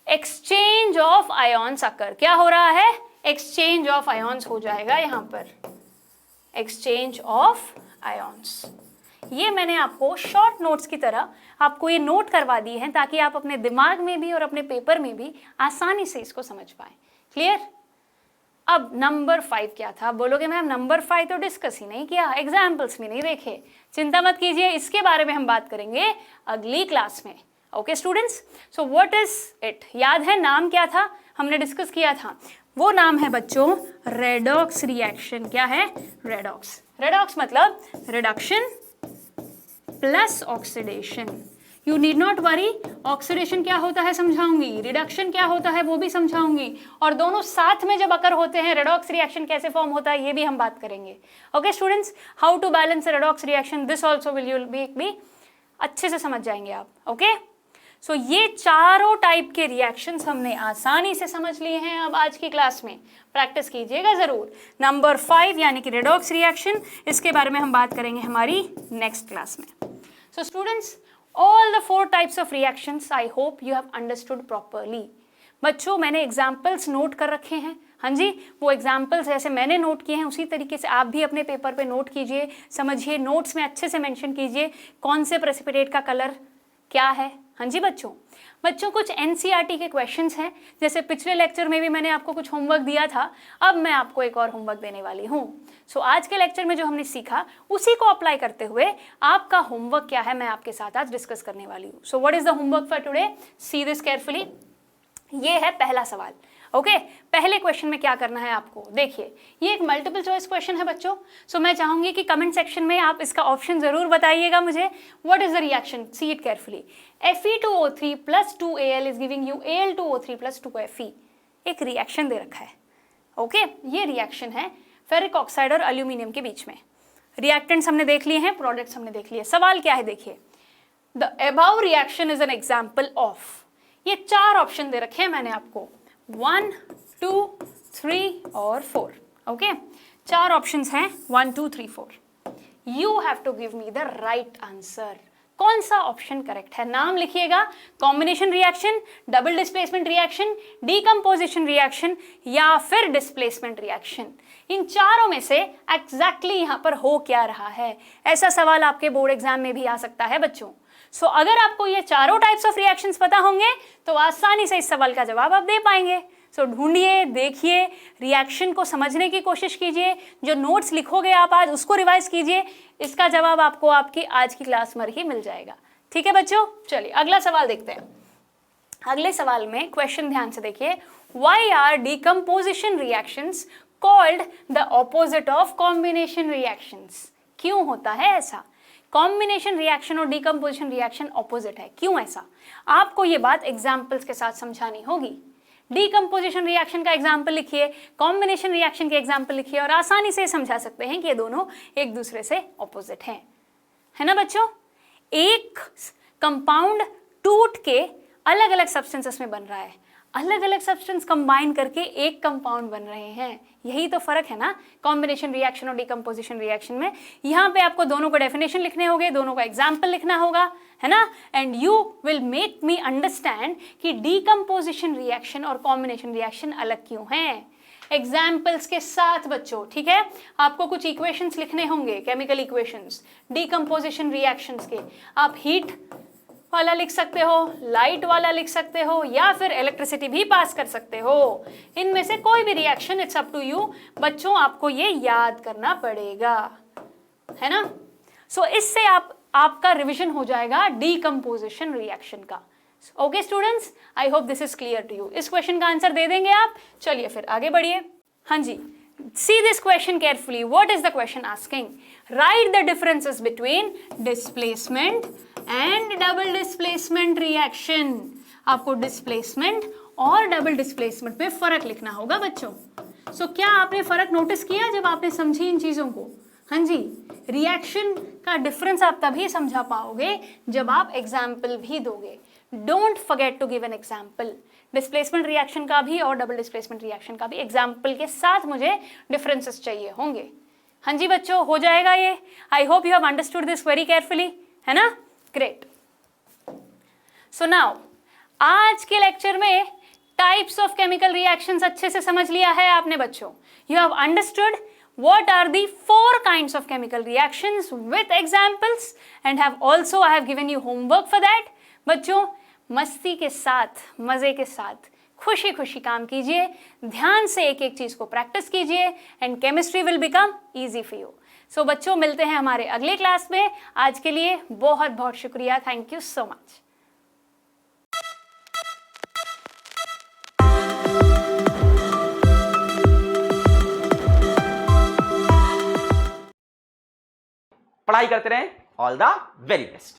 Exchange of ions occur। क्या हो रहा है, exchange of ions हो जाएगा यहाँ पर, exchange of ions। ये मैंने आपको शॉर्ट नोट्स की तरह आपको ये नोट करवा दी है ताकि आप अपने दिमाग में भी और अपने पेपर में भी आसानी से इसको समझ पाए। क्लियर। अब नंबर 5 क्या था, बोलोगे मैम नंबर 5 तो डिस्कस ही नहीं किया, एग्जाम्पल्स भी नहीं देखे। चिंता मत कीजिए, इसके बारे में हम बात करेंगे अगली क्लास में। Okay students, so what is it, याद है नाम क्या था, हमने डिस्कस किया था, वो नाम है बच्चों रेडॉक्स रिएक्शन। क्या है, रेडॉक्स। रेडॉक्स मतलब reduction plus oxidation. You need not worry, oxidation क्या होता है समझाऊंगी, रिडक्शन क्या होता है वो भी समझाऊंगी, और दोनों साथ में जब अकर होते हैं रेडॉक्स रिएक्शन कैसे फॉर्म होता है ये भी हम बात करेंगे। Okay students, how to balance redox reaction, this also will you be अच्छे से समझ जाएंगे आप। ओके सो ये चारों टाइप के रिएक्शंस हमने आसानी से समझ लिए हैं। अब आज की क्लास में प्रैक्टिस कीजिएगा जरूर। नंबर 5 यानी कि रेडॉक्स रिएक्शन, इसके बारे में हम बात करेंगे हमारी नेक्स्ट क्लास में। So students, all the 4 types of reactions I hope you have understood properly। बच्चों मैंने एग्जाम्पल्स नोट कर रखे हैं, हाँ जी, वो एग्जाम्पल्स जैसे मैंने नोट किए हैं उसी तरीके से आप भी अपने पेपर पे नोट कीजिए, समझिए, नोट्स में अच्छे से मेंशन कीजिए कौन से प्रेसिपिटेट का कलर क्या है। हाँ जी बच्चों, कुछ एनसीईआरटी के क्वेश्चंस हैं, जैसे पिछले लेक्चर में भी मैंने आपको कुछ होमवर्क दिया था, अब मैं आपको एक और होमवर्क देने वाली हूँ। सो आज के लेक्चर में जो हमने सीखा उसी को अप्लाई करते हुए आपका होमवर्क क्या है मैं आपके साथ आज डिस्कस करने वाली हूँ। So what is the homework for today, see this carefully. ये है पहला सवाल। ओके, पहले क्वेश्चन में क्या करना है आपको, देखिए ये एक मल्टीपल चॉइस क्वेश्चन है बच्चों। सो मैं चाहूंगी कि कमेंट सेक्शन में आप इसका ऑप्शन जरूर बताइएगा मुझे। What is the reaction, see it carefully. Fe2O3 plus 2Al is giving you Al2O3 plus 2Fe। एक रिएक्शन दे रखा है। ओके, ये रिएक्शन है फेरिक ऑक्साइड और एल्यूमिनियम के बीच में। रिएक्टेंट्स हमने देख लिए हैं, प्रोडक्ट्स हमने देख लिए। सवाल क्या है, देखिए the above reaction is an example of. ये 4 ऑप्शन दे रखे हैं मैंने आपको, 1, 2, 3 और 4। ओके, 4 ऑप्शंस हैं, 1, 2, 3, 4। You have to give me the right answer. कौन सा ऑप्शन करेक्ट है, नाम लिखिएगा। Combination reaction, double displacement reaction, decomposition reaction या फिर डिस्प्लेसमेंट रिएक्शन। इन चारों में से एग्जैक्टली यहाँ पर हो क्या रहा है, ऐसा सवाल आपके बोर्ड एग्जाम में भी आ सकता है बच्चों। सो अगर आपको ये चारों टाइप्स ऑफ रिएक्शंस पता होंगे तो आसानी से इस सवाल का जवाब आप दे पाएंगे। सो ढूंढिए, देखिए, रिएक्शन को समझने की कोशिश कीजिए, जो नोट्स लिखोगे आप आज उसको रिवाइज कीजिए, इसका जवाब आपको आपकी आज की क्लास में ही मिल जाएगा। ठीक है बच्चों, चलिए अगला सवाल देखते हैं। अगले सवाल में क्वेश्चन ध्यान से देखिए, why are decomposition reactions called the opposite of combination reactions. क्यों होता है ऐसा, कॉम्बिनेशन रिएक्शन और डीकम्पोजिशन रिएक्शन ऑपोजिट है, क्यों ऐसा, आपको ये बात एग्जाम्पल्स के साथ समझानी होगी। डीकम्पोजिशन रिएक्शन का एग्जाम्पल लिखिए, कॉम्बिनेशन रिएक्शन के एग्जाम्पल लिखिए और आसानी से समझा सकते हैं कि ये दोनों एक दूसरे से ऑपोजिट हैं, है ना बच्चों। एक कंपाउंड टूट के अलग अलग सब्सटेंसेस में बन रहा है, अलग अलग सब्सटेंस कंबाइन करके एक कंपाउंड बन रहे हैं, यही तो फर्क है ना कॉम्बिनेशन रिएक्शन और डीकम्पोजिशन रिएक्शन में। यहाँ पे आपको दोनों को डेफिनेशन लिखने होंगे, दोनों का एग्जाम्पल लिखना होगा, है ना, and you will make me understand कि डीकम्पोजिशन रिएक्शन और कॉम्बिनेशन रिएक्शन अलग क्यों हैं, एग्जाम्पल्स के साथ बच्चों। ठीक है, आपको कुछ इक्वेशंस लिखने होंगे, केमिकल इक्वेशंस डीकम्पोजिशन रिएक्शंस के। आप हीट वाला लिख सकते हो, लाइट वाला लिख सकते हो, या फिर इलेक्ट्रिसिटी भी पास कर सकते हो, इनमें से कोई भी reaction, it's up to you बच्चों, आपको ये याद करना पड़ेगा, है ना। सो इससे आपका रिवीजन हो जाएगा डीकम्पोजिशन रिएक्शन का। Okay students, I hope this is clear to you. इस क्वेश्चन का आंसर दे देंगे आप। चलिए फिर आगे बढ़िए। हाँ जी, see this question carefully. What is the question asking? Write the differences between displacement and double displacement reaction. आपको displacement और double displacement में फर्क लिखना होगा बच्चों। क्या आपने फर्क नोटिस किया जब आपने समझी इन चीजों को? हाँ जी, रिएक्शन का डिफरेंस आप तभी समझा पाओगे जब आप एग्जाम्पल भी दोगे। Don't forget to give an example. Displacement reaction का भी और डबल डिस्प्लेसमेंट रिएक्शन का भी एग्जाम्पल के साथ मुझे डिफरेंसेस चाहिए होंगे। हाँ जी बच्चों, हो जाएगा ये। आई hope you have understood this very carefully, है ना, ग्रेट। सो नाउ आज के लेक्चर में टाइप्स ऑफ केमिकल रिएक्शंस अच्छे से समझ लिया है आपने बच्चों। You have understood what are the 4 kinds of chemical reactions with examples and have also I have given you homework for that। बच्चों मस्ती के साथ, मजे के साथ, खुशी खुशी काम कीजिए, ध्यान से एक एक चीज को प्रैक्टिस कीजिए and chemistry will become easy for you. So बच्चों मिलते हैं हमारे अगले क्लास में। आज के लिए बहुत बहुत शुक्रिया, थैंक यू सो मच। पढ़ाई करते रहें। All the very best.